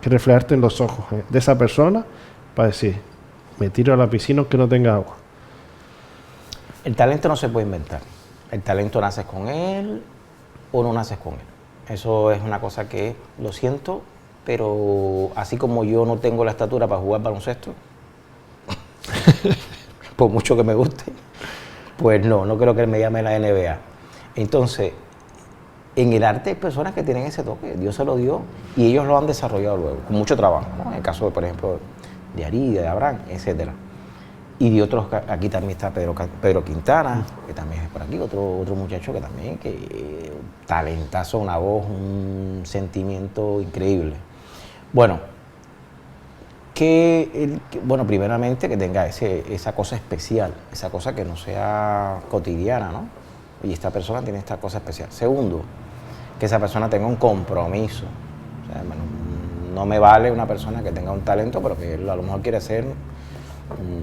reflejarte en los ojos de esa persona para decir, me tiro a la piscina aunque no tenga agua? El talento no se puede inventar. El talento naces con él o no naces con él. Eso es una cosa que, lo siento, pero así como yo no tengo la estatura para jugar baloncesto, por mucho que me guste, pues no creo que me llame la NBA. Entonces, en el arte hay personas que tienen ese toque, Dios se lo dio y ellos lo han desarrollado luego, con mucho trabajo, ¿no? En el caso, por ejemplo, de Aridia, de Abraham, etc. Y de otros, aquí también está Pedro Quintana, que también es por aquí, otro muchacho que también, que talentazo, una voz, un sentimiento increíble. Bueno, primeramente que tenga esa cosa especial, esa cosa que no sea cotidiana, ¿no? Y esta persona tiene esta cosa especial. Segundo, que esa persona tenga un compromiso. O sea, no me vale una persona que tenga un talento, pero que él a lo mejor quiere hacer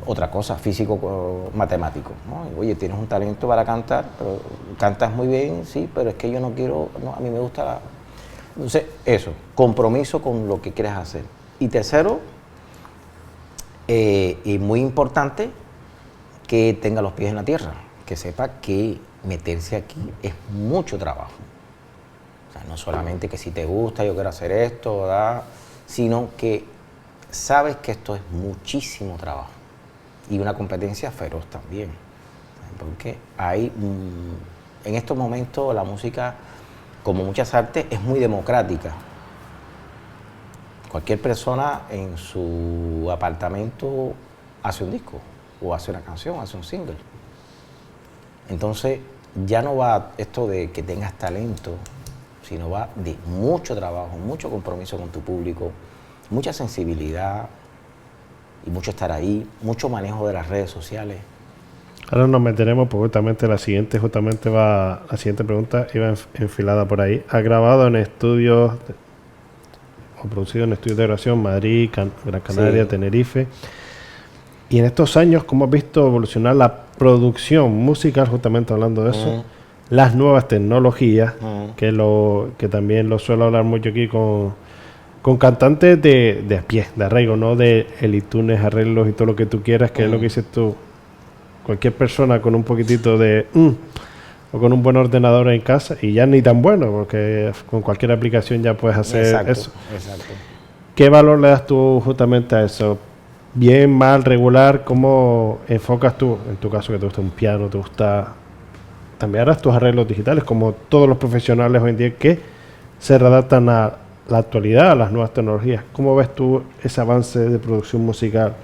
otra cosa, físico, matemático, ¿no? Oye, tienes un talento para cantar, pero cantas muy bien, sí, pero es que yo no quiero, no, a mí me gusta. Entonces, eso, compromiso con lo que quieres hacer. Y tercero, y muy importante, que tenga los pies en la tierra, que sepa que meterse aquí es mucho trabajo. O sea, no solamente que si te gusta, yo quiero hacer esto, ¿verdad? Sino que sabes que esto es muchísimo trabajo y una competencia feroz también. Porque en estos momentos la música, como muchas artes, es muy democrática. Cualquier persona en su apartamento hace un disco, o hace una canción, hace un single. Entonces, ya no va esto de que tengas talento, sino va de mucho trabajo, mucho compromiso con tu público, mucha sensibilidad y mucho estar ahí, mucho manejo de las redes sociales. Ahora nos meteremos, porque la siguiente pregunta iba enfilada por ahí. ¿Ha grabado en estudios o producido en estudios de grabación Madrid, Gran Canaria, sí, Tenerife? Y en estos años, ¿cómo has visto evolucionar la producción musical, justamente hablando de eso? Las nuevas tecnologías, que también lo suelo hablar mucho aquí con con cantantes de a pie, de arreglo, no de elitunes, arreglos y todo lo que tú quieras, que es lo que dices tú. Cualquier persona con un poquitito de o con un buen ordenador en casa, y ya ni tan bueno, porque con cualquier aplicación ya puedes hacer eso. Exacto. ¿Qué valor le das tú justamente a eso? Bien, mal, regular, ¿cómo enfocas tú? En tu caso, que te gusta un piano, te gusta... También harás tus arreglos digitales, como todos los profesionales hoy en día que se readaptan a la actualidad, a las nuevas tecnologías. ¿Cómo ves tú ese avance de producción musical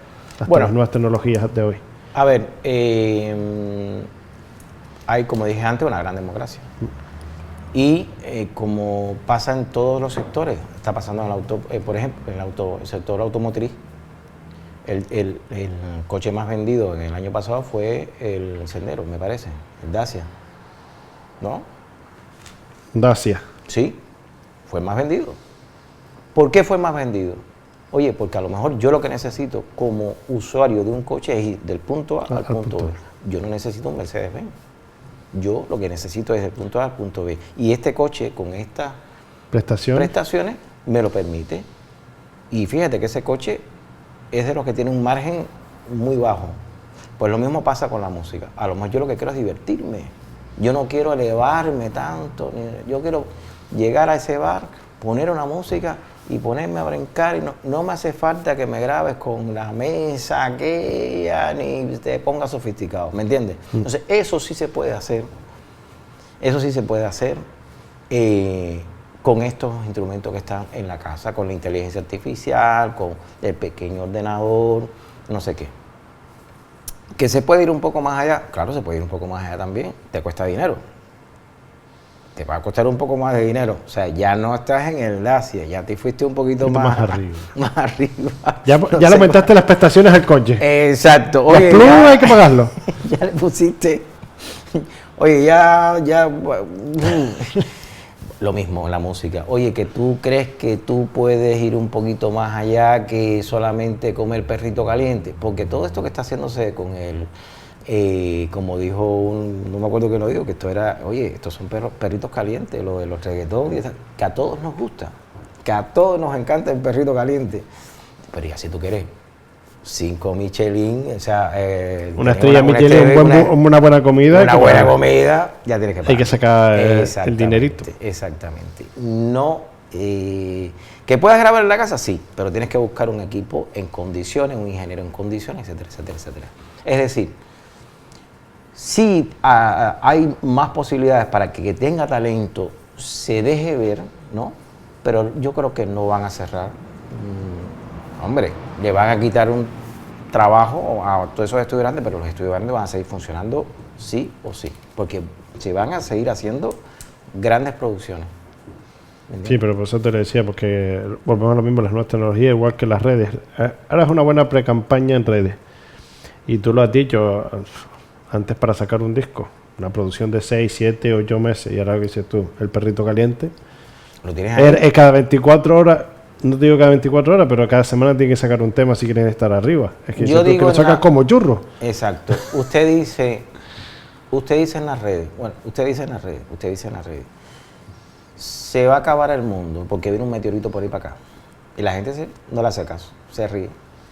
hasta las nuevas tecnologías de hoy? A ver, hay, como dije antes, una gran democracia. Y como pasa en todos los sectores, está pasando en el auto, por ejemplo, en el sector automotriz, el coche más vendido en el año pasado fue el Sendero, me parece, el Dacia, ¿no? Dacia. Sí, fue el más vendido. ¿Por qué fue más vendido? Oye, porque a lo mejor yo lo que necesito como usuario de un coche es ir del punto A al punto B. Yo no necesito un Mercedes-Benz. Yo lo que necesito es del punto A al punto B. Y este coche con estas prestaciones me lo permite. Y fíjate que ese coche es de los que tiene un margen muy bajo. Pues lo mismo pasa con la música. A lo mejor yo lo que quiero es divertirme. Yo no quiero elevarme tanto. Yo quiero llegar a ese bar, poner una música y ponerme a brincar. Y no me hace falta que me grabes con la mesa aquella ni te pongas sofisticado. ¿Me entiendes? Entonces, eso sí se puede hacer. Eso sí se puede hacer con estos instrumentos que están en la casa, con la inteligencia artificial, con el pequeño ordenador, no sé qué. ¿Que se puede ir un poco más allá? Claro, se puede ir un poco más allá también. Te cuesta dinero. Te va a costar un poco más de dinero. O sea, ya no estás en el Dacia, ya te fuiste un poquito más arriba. Más arriba. Ya le aumentaste las prestaciones al coche. Exacto. Oye, los plumas hay que pagarlo. Ya le pusiste. Oye, ya. Lo mismo, la música. Oye, que tú crees que tú puedes ir un poquito más allá que solamente comer perrito caliente. Porque todo esto que está haciéndose con el... como dijo no me acuerdo quién lo dijo, que esto era, oye, estos son perritos calientes, lo de los reggaetón, que a todos nos gusta, que a todos nos encanta el perrito caliente. Pero ya si tú quieres 5 Michelin, o sea... una estrella Michelin, una buena comida. Una buena comida, ya tienes que pagar. Hay que sacar el dinerito. Exactamente. No... ¿que puedas grabar en la casa? Sí, pero tienes que buscar un equipo en condiciones, un ingeniero en condiciones, etcétera, etcétera, etcétera. Es decir, sí hay más posibilidades para que tenga talento se deje ver, ¿no? Pero yo creo que no van a cerrar. Hombre, le van a quitar un trabajo a todos esos estudiantes, pero los estudiantes van a seguir funcionando sí o sí, porque se van a seguir haciendo grandes producciones. Sí, pero por eso te lo decía, porque volvemos a lo mismo, las nuevas tecnologías, igual que las redes. Ahora es una buena pre-campaña en redes. Y tú lo has dicho antes, para sacar un disco, una producción de 6, 7, 8 meses, y ahora lo que dices tú, el perrito caliente. ¿Lo tienes ahí? Es cada 24 horas, no te digo cada 24 horas, pero cada semana tiene que sacar un tema si quieren estar arriba. Es que yo digo que lo sacas como churro. Exacto. Usted dice en las redes, usted dice en las redes, se va a acabar el mundo porque viene un meteorito por ahí para acá. Y la gente no le hace caso, se ríe.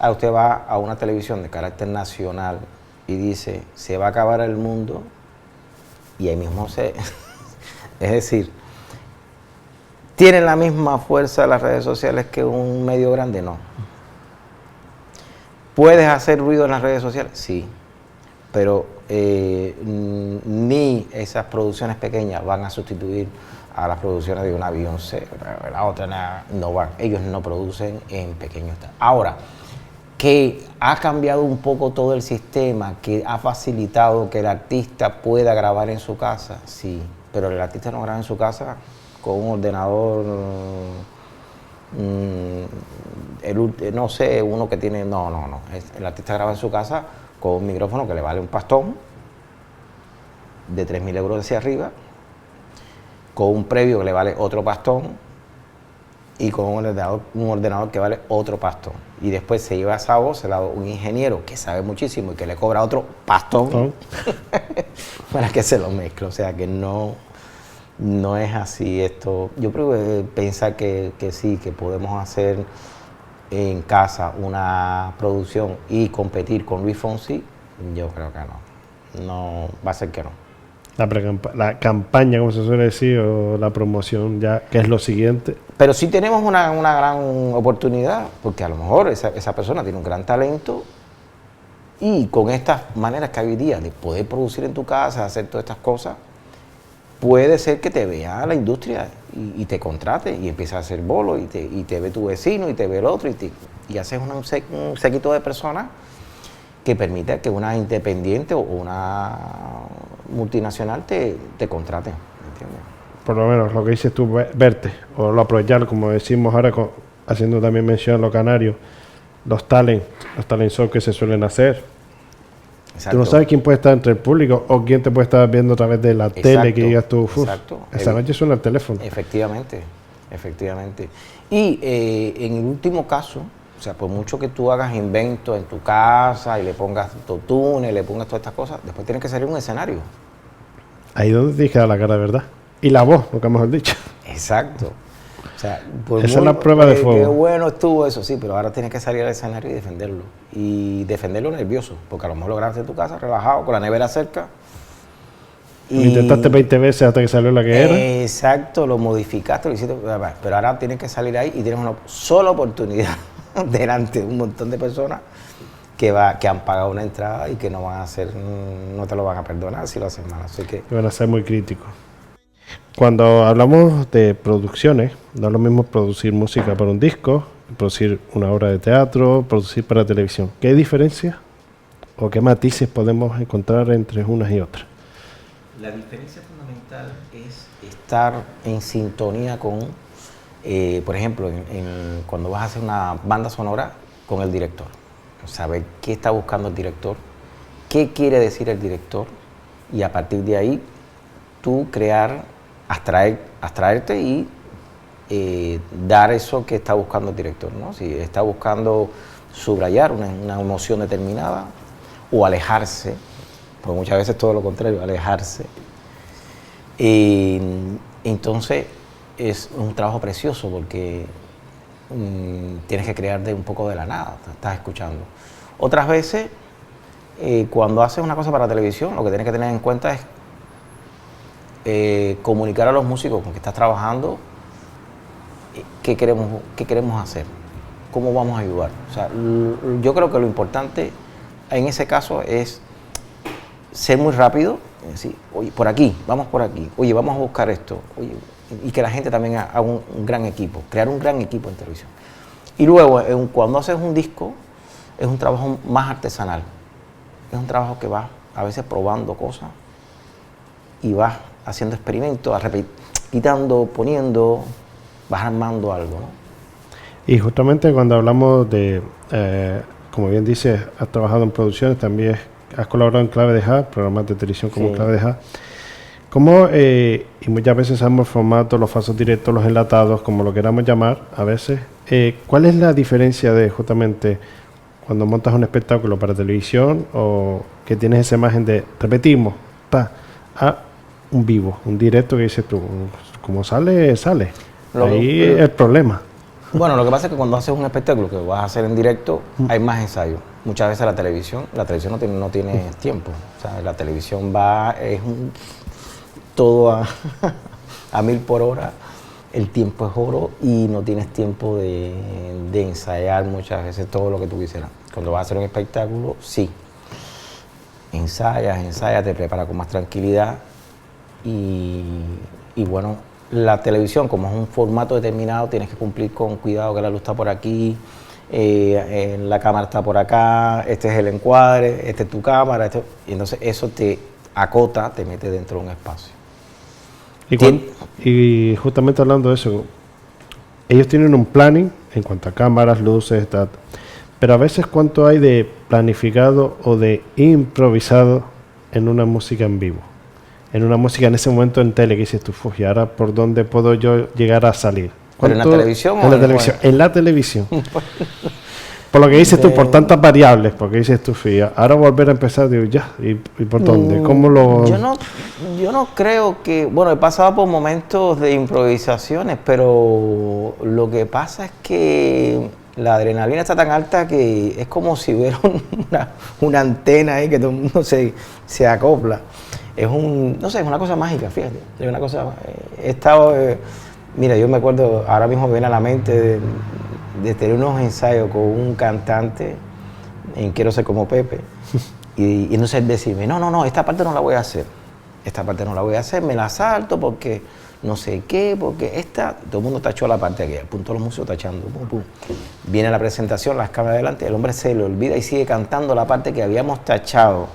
Usted va a una televisión de carácter nacional y dice, se va a acabar el mundo, y ahí mismo es decir, ¿tienen la misma fuerza las redes sociales que un medio grande? No. ¿Puedes hacer ruido en las redes sociales? Sí. Pero ni esas producciones pequeñas van a sustituir a las producciones de una Beyoncé, la otra no van. Ellos no producen en pequeños. Ahora, que ha cambiado un poco todo el sistema, que ha facilitado que el artista pueda grabar en su casa, sí, pero el artista no graba en su casa con un ordenador, no sé, uno que tiene, no. El artista graba en su casa con un micrófono que le vale un pastón, de 3.000 euros hacia arriba, con un previo que le vale otro pastón, y con un ordenador que vale otro pastón. Y después se lleva esa voz, se la da un ingeniero que sabe muchísimo y que le cobra otro pastón para que se lo mezcle. O sea que no no es así esto. Yo creo que pensar que sí, que podemos hacer en casa una producción y competir con Luis Fonsi, yo creo que no. No, va a ser que no. La campaña, como se suele decir, o la promoción, ya que es lo siguiente. Pero sí tenemos una gran oportunidad, porque a lo mejor esa persona tiene un gran talento y con estas maneras que hay hoy día de poder producir en tu casa, hacer todas estas cosas, puede ser que te vea la industria y te contrate y empieza a hacer bolos y te ve tu vecino y te ve el otro y haces un séquito de personas que permite que una independiente o una multinacional te contrate, ¿entiendes? Por lo menos lo que dices tú, verte, o lo aprovechar, como decimos ahora, haciendo también mención a los canarios, los talent shows que se suelen hacer. Exacto. Tú no sabes quién puede estar entre el público o quién te puede estar viendo a través de la tele, que digas tú, esa noche suena el teléfono. Efectivamente. Y en el último caso, o sea, por mucho que tú hagas inventos en tu casa y le pongas autotune, le pongas todas estas cosas, después tienes que salir a un escenario. Ahí es donde tienes que dar la cara de verdad. Y la voz, lo que hemos dicho. Exacto. O sea, esa es la prueba de fuego. Qué bueno estuvo eso, sí, pero ahora tienes que salir al escenario y defenderlo. Y defenderlo nervioso, porque a lo mejor lo grabaste en tu casa, relajado, con la nevera cerca. Lo intentaste 20 veces hasta que salió la que era. Exacto, lo modificaste, lo hiciste, pero ahora tienes que salir ahí y tienes una sola oportunidad delante de un montón de personas que han pagado una entrada y que no van a hacer, no te lo van a perdonar si lo hacen mal. Así que van a ser muy críticos. Cuando hablamos de producciones, no es lo mismo producir música para un disco, producir una obra de teatro, producir para televisión. ¿Qué diferencias o qué matices podemos encontrar entre unas y otras? La diferencia fundamental es estar en sintonía con, por ejemplo, cuando vas a hacer una banda sonora con el director. Saber qué está buscando el director, qué quiere decir el director y a partir de ahí tú abstraerte y dar eso que está buscando el director, ¿no? Si está buscando subrayar una emoción determinada o alejarse, porque muchas veces todo lo contrario, alejarse. Entonces es un trabajo precioso porque tienes que crear de un poco de la nada, estás escuchando. Otras veces, cuando haces una cosa para televisión, lo que tienes que tener en cuenta es comunicar a los músicos con que estás trabajando qué queremos hacer, cómo vamos a ayudar. O sea, yo creo que lo importante en ese caso es ser muy rápido, decir, oye, por aquí, vamos por aquí, oye, vamos a buscar esto, oye, y que la gente también haga un gran equipo, crear un gran equipo en televisión. Y luego, cuando haces un disco, es un trabajo más artesanal, es un trabajo que vas a veces probando cosas y vas haciendo experimentos, quitando, poniendo, vas armando algo, ¿no? Y justamente cuando hablamos de, como bien dices, has trabajado en producciones, también has colaborado en Clave de Jazz, programas de televisión como sí. Clave de Jazz. ¿Cómo, y muchas veces sabemos el formato, los falsos directos, los enlatados, como lo queramos llamar, a veces, ¿cuál es la diferencia de justamente cuando montas un espectáculo para televisión o que tienes esa imagen de, repetimos, a un vivo, un directo que dices tú, como sale, sale? Ahí es el problema. Bueno, lo que pasa es que cuando haces un espectáculo que vas a hacer en directo, hay más ensayos. Muchas veces la televisión no tiene tiempo. O sea, la televisión todo a 1000 por hora. El tiempo es oro y no tienes tiempo de ensayar muchas veces todo lo que tú quisieras. Cuando vas a hacer un espectáculo, sí. Ensayas, te preparas con más tranquilidad y bueno, la televisión, como es un formato determinado, tienes que cumplir con cuidado que la luz está por aquí, la cámara está por acá, este es el encuadre, esta es tu cámara, y entonces eso te acota, te mete dentro de un espacio. Y justamente hablando de eso, ellos tienen un planning en cuanto a cámaras, luces, pero a veces ¿cuánto hay de planificado o de improvisado en una música en vivo? En una música en ese momento en tele que dices tú, ¿y ahora por dónde puedo yo llegar a salir? ¿Pero en la televisión? En la televisión. En la televisión. Por lo que dices tú, por tantas variables, porque dices tú, fía, ahora volver a empezar, digo, ya, ¿y por dónde? ¿Cómo lo...? Yo no creo que... Bueno, he pasado por momentos de improvisaciones, pero lo que pasa es que la adrenalina está tan alta que es como si hubiera una antena ahí que todo el mundo se acopla. No sé, es una cosa mágica, fíjate. Es una cosa... He estado... mira, yo me acuerdo, ahora mismo me viene a la mente de tener unos ensayos con un cantante en Quiero ser como Pepe, y entonces decirme, no, esta parte no la voy a hacer, me la salto porque no sé qué, porque todo el mundo tachó la parte aquí, al punto los músicos tachando, pum, pum. Viene la presentación, las cámaras adelante, el hombre se le olvida y sigue cantando la parte que habíamos tachado,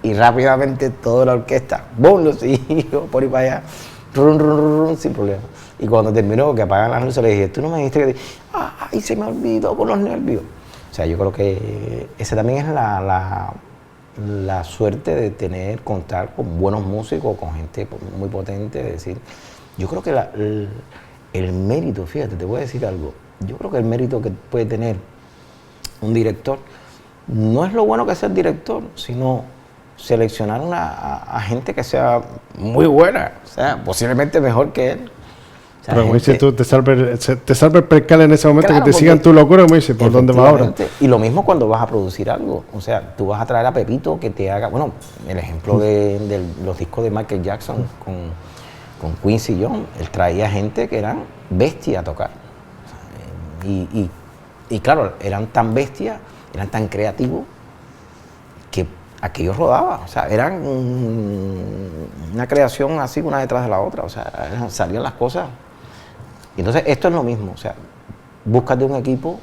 y rápidamente toda la orquesta, ¡bum!, lo siguió por ahí para allá, run, run, run, run, sin problema. Y cuando terminó, que apagan las luces, le dije, tú no me dijiste que... ¡Ay, se me olvidó por los nervios! O sea, yo creo que esa también es la suerte de contar con buenos músicos, con gente muy potente, es decir, yo creo que el mérito, fíjate, te voy a decir algo, yo creo que el mérito que puede tener un director no es lo bueno que sea el director, sino seleccionar a gente que sea muy buena, o sea, posiblemente mejor que él. O sea, pero como dices tú, te salva el percal en ese momento, claro, que te sigan tu locura, como dices, ¿por dónde vas ahora? Y lo mismo cuando vas a producir algo, o sea, tú vas a traer a Pepito que te haga, bueno, el ejemplo de los discos de Michael Jackson con Quincy Jones, él traía gente que eran bestias a tocar. O sea, y claro, eran tan bestias, eran tan creativos, que aquello rodaba, o sea, eran una creación así una detrás de la otra, o sea, salían las cosas. Y entonces esto es lo mismo, o sea, búscate un equipo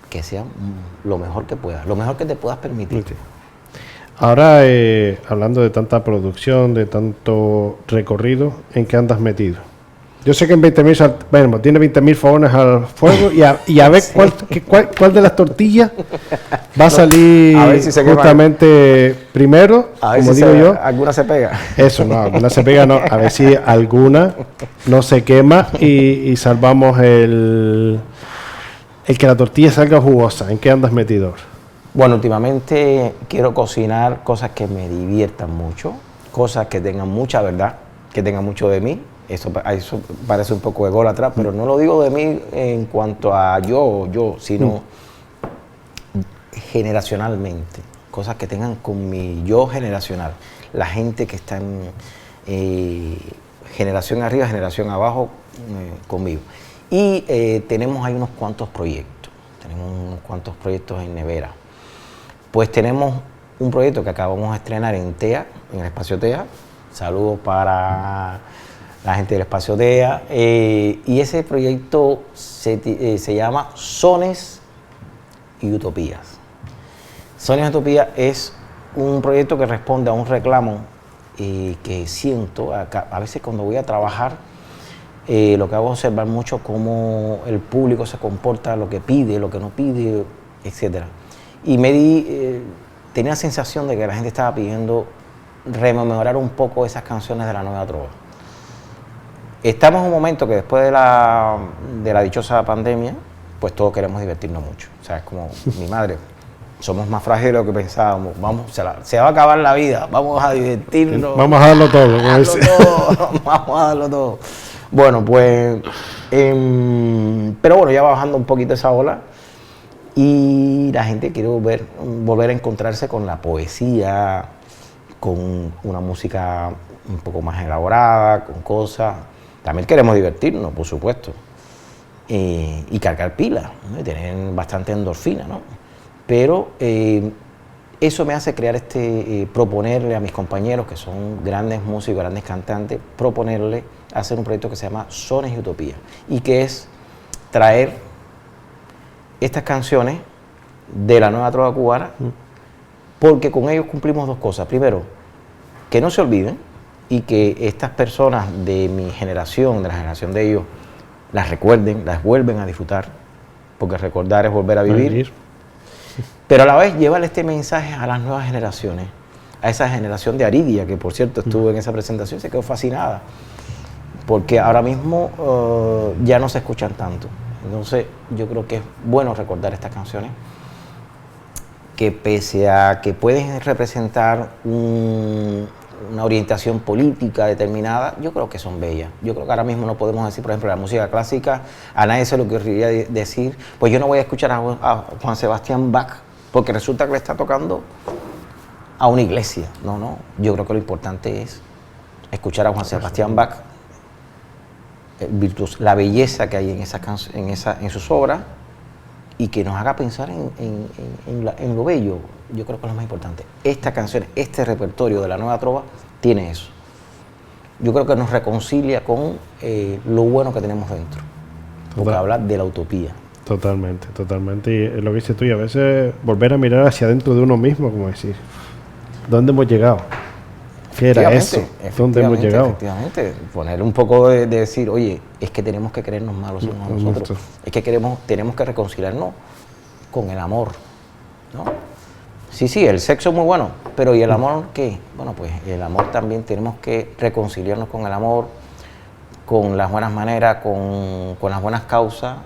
que sea lo mejor que puedas, lo mejor que te puedas permitir. Ahora, hablando de tanta producción, de tanto recorrido, ¿en qué andas metido? Yo sé que en 20.000, bueno, tiene 20.000 fogones al fuego y a ver sí, cuál de las tortillas va a salir a ver si justamente primero, a ver como si digo yo. Alguna se pega. Eso, no, alguna se pega, no. A ver si alguna no se quema y salvamos el que la tortilla salga jugosa. ¿En qué andas metido? Bueno, últimamente quiero cocinar cosas que me diviertan mucho, cosas que tengan mucha verdad, que tengan mucho de mí. Eso parece un poco ególatra, pero no lo digo de mí en cuanto a yo, sino generacionalmente. Cosas que tengan con mi yo generacional. La gente que está en generación arriba, generación abajo conmigo. Y tenemos ahí unos cuantos proyectos. Tenemos unos cuantos proyectos en nevera. Pues tenemos un proyecto que acabamos de estrenar en TEA, en el Espacio TEA. Saludos para la gente del Espacio TEA, y ese proyecto se llama Sones y Utopías. Sones y Utopías es un proyecto que responde a un reclamo que siento, a veces cuando voy a trabajar, lo que hago es observar mucho cómo el público se comporta, lo que pide, lo que no pide, etc. Y tenía la sensación de que la gente estaba pidiendo rememorar un poco esas canciones de la nueva trova. Estamos en un momento que después de la dichosa pandemia, pues todos queremos divertirnos mucho. O sea, es como mi madre, somos más frágiles de lo que pensábamos, se va a acabar la vida, vamos a divertirnos. Vamos a darlo todo. Vamos a darlo todo. Bueno, pues, pero bueno, ya va bajando un poquito esa ola y la gente quiere volver a encontrarse con la poesía, con una música un poco más elaborada, con cosas. También queremos divertirnos, por supuesto, y cargar pilas, ¿no? Y tener bastante endorfina, ¿no? Pero eso me hace crear proponerle a mis compañeros, que son grandes músicos, grandes cantantes, proponerle hacer un proyecto que se llama Sones y Utopías, y que es traer estas canciones de la nueva trova cubana, porque con ellos cumplimos dos cosas. Primero, que no se olviden, y que estas personas de mi generación, de la generación de ellos, las recuerden, las vuelven a disfrutar, porque recordar es volver a vivir. Pero a la vez llevarle este mensaje a las nuevas generaciones, a esa generación de Aridia, que por cierto estuvo en esa presentación, se quedó fascinada, porque ahora mismo ya no se escuchan tanto. Entonces yo creo que es bueno recordar estas canciones, que pese a que pueden representar una orientación política determinada, yo creo que son bellas. Yo creo que ahora mismo no podemos decir, por ejemplo, la música clásica, a nadie se le ocurriría decir, pues yo no voy a escuchar a Juan Sebastián Bach, porque resulta que le está tocando a una iglesia. No, no, yo creo que lo importante es escuchar a Juan Sebastián Bach, la belleza que hay en sus obras, y que nos haga pensar en lo bello. Yo creo que es lo más importante. Esta canción, este repertorio de la Nueva Trova tiene eso. Yo creo que nos reconcilia con lo bueno que tenemos dentro, porque habla de la utopía. Totalmente, totalmente. Y lo que dices tú, y a veces volver a mirar hacia adentro de uno mismo, como decir, ¿dónde hemos llegado? ¿Qué era eso? ¿Dónde hemos llegado? Efectivamente, poner un poco de decir, oye, es que tenemos que querernos más los unos a nosotros, es que tenemos que reconciliarnos con el amor, ¿no? Sí, el sexo es muy bueno, pero ¿y el amor qué? Bueno, pues el amor también tenemos que reconciliarnos con el amor, con las buenas maneras, con las buenas causas,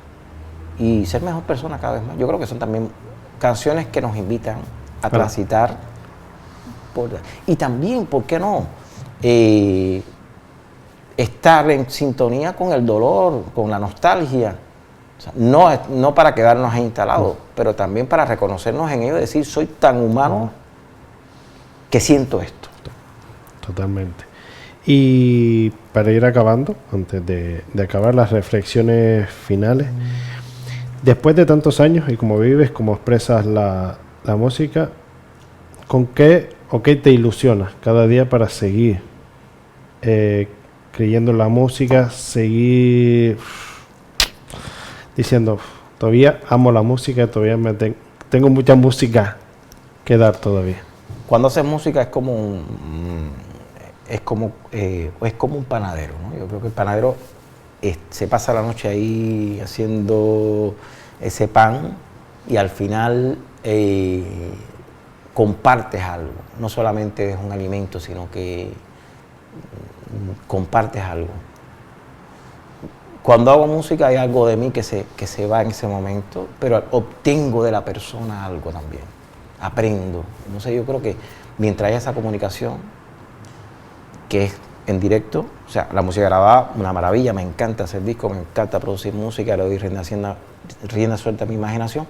y ser mejor persona cada vez más. Yo creo que son también canciones que nos invitan a transitar. Y también, ¿por qué no? Estar en sintonía con el dolor, con la nostalgia. O sea, no para quedarnos ahí instalados, pero también para reconocernos en ello y decir, soy tan humano que siento esto. Totalmente. Y para ir acabando, antes de acabar las reflexiones finales, después de tantos años y como vives, como expresas la música, ¿con qué o qué te ilusiona cada día para seguir creyendo en la música, seguir diciendo, todavía amo la música, todavía tengo mucha música que dar todavía? Cuando haces música es como un panadero, ¿no? Yo creo que el panadero se pasa la noche ahí haciendo ese pan y al final compartes algo, no solamente es un alimento, sino que compartes algo. Cuando hago música hay algo de mí que se va en ese momento, pero obtengo de la persona algo también, aprendo. No sé, yo creo que mientras haya esa comunicación, que es en directo, o sea, la música grabada, una maravilla, me encanta hacer discos, me encanta producir música, le doy rienda suelta a mi imaginación.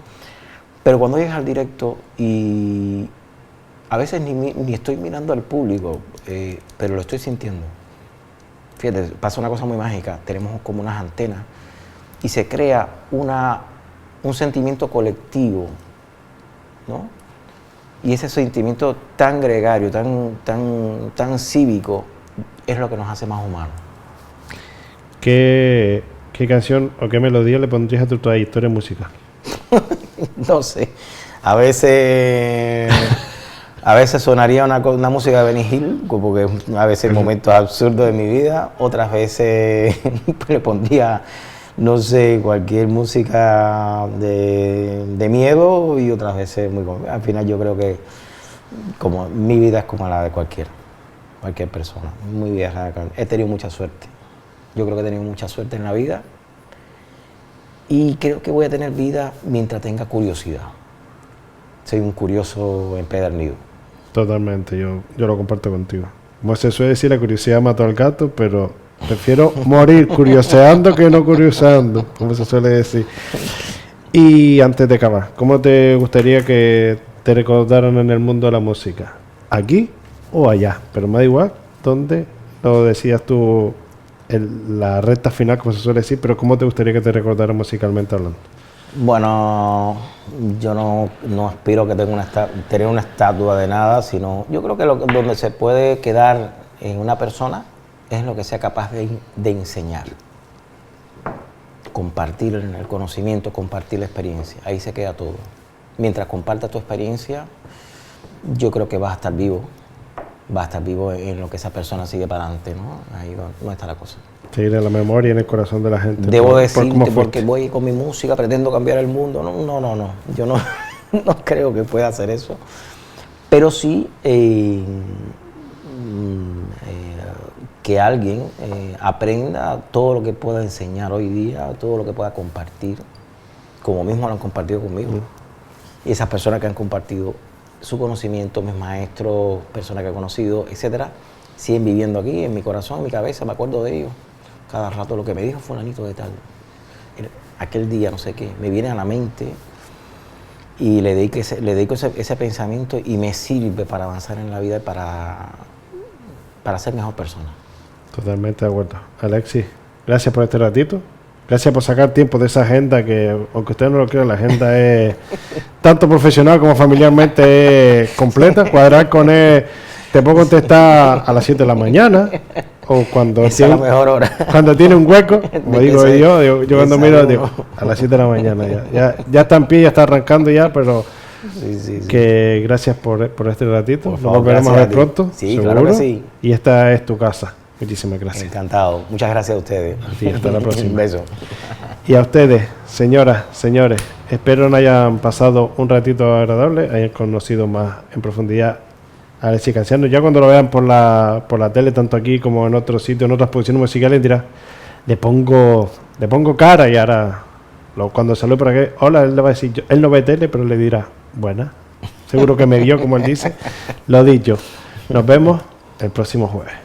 Pero cuando llegas al directo y a veces ni estoy mirando al público, pero lo estoy sintiendo. Fíjate, pasa una cosa muy mágica, tenemos como unas antenas y se crea un sentimiento colectivo, ¿no? Y ese sentimiento tan gregario, tan cívico, es lo que nos hace más humanos. ¿Qué canción o qué melodía le pondrías a tu trayectoria musical? No sé, a veces sonaría una música de Benny Hill, porque a veces momentos absurdos de mi vida, otras veces le pondría, no sé, cualquier música de miedo y otras veces al final yo creo que como mi vida es como la de cualquier persona, muy vieja. He tenido mucha suerte, yo creo que he tenido mucha suerte en la vida. Y creo que voy a tener vida mientras tenga curiosidad. Soy un curioso empedernido. Totalmente, yo lo comparto contigo. Como se suele decir, la curiosidad mató al gato, pero prefiero morir curioseando que no curioseando, como se suele decir. Y antes de acabar, ¿cómo te gustaría que te recordaran en el mundo de la música? ¿Aquí o allá? Pero me da igual, ¿dónde? Lo decías tú la recta final, como se suele decir, pero ¿cómo te gustaría que te recordaran musicalmente hablando? Bueno, yo no aspiro que tener una estatua de nada, sino yo creo que donde se puede quedar en una persona es lo que sea capaz de enseñar, compartir el conocimiento, compartir la experiencia, ahí se queda todo. Mientras compartas tu experiencia, yo creo que vas a estar vivo en lo que esa persona sigue para adelante, ¿no? Ahí no está la cosa. Seguir en la memoria y en el corazón de la gente. Debo decirte, porque voy con mi música, pretendo cambiar el mundo. No. Yo no creo que pueda hacer eso. Pero sí que alguien aprenda todo lo que pueda enseñar hoy día, todo lo que pueda compartir, como mismo lo han compartido conmigo. Y esas personas que han compartido su conocimiento, mis maestros, personas que he conocido, etcétera, siguen viviendo aquí en mi corazón, en mi cabeza, me acuerdo de ellos. Cada rato lo que me dijo fulanito de tal, aquel día, no sé qué, me viene a la mente y le dedico ese pensamiento y me sirve para avanzar en la vida y para ser mejor persona. Totalmente de acuerdo. Alexis, gracias por este ratito. Gracias por sacar tiempo de esa agenda que, aunque usted no lo crea, la agenda es tanto profesional como familiarmente completa. Cuadrar con él, te puedo contestar a las 7 de la mañana o cuando esa tiene, es la mejor hora. Cuando tiene un hueco, como digo yo cuando miro, digo, a las 7 de la mañana ya está en pie, ya está arrancando ya, pero sí. Que gracias por este ratito. Nos volveremos a ver pronto, sí, seguro. Claro que sí. Y esta es tu casa. Muchísimas gracias. Encantado. Muchas gracias a ustedes. Sí, hasta la próxima. Un beso. Y a ustedes, señoras, señores, espero no hayan pasado un ratito agradable, hayan conocido más en profundidad a Alexis Canciano. Ya cuando lo vean por la tele, tanto aquí como en otros sitios, en otras producciones musicales, dirá, le pongo cara, y ahora cuando salió por aquí, hola, él le va a decir, él no ve tele, pero le dirá, buena. Seguro que me vio, como él dice. Lo dicho. Nos vemos el próximo jueves.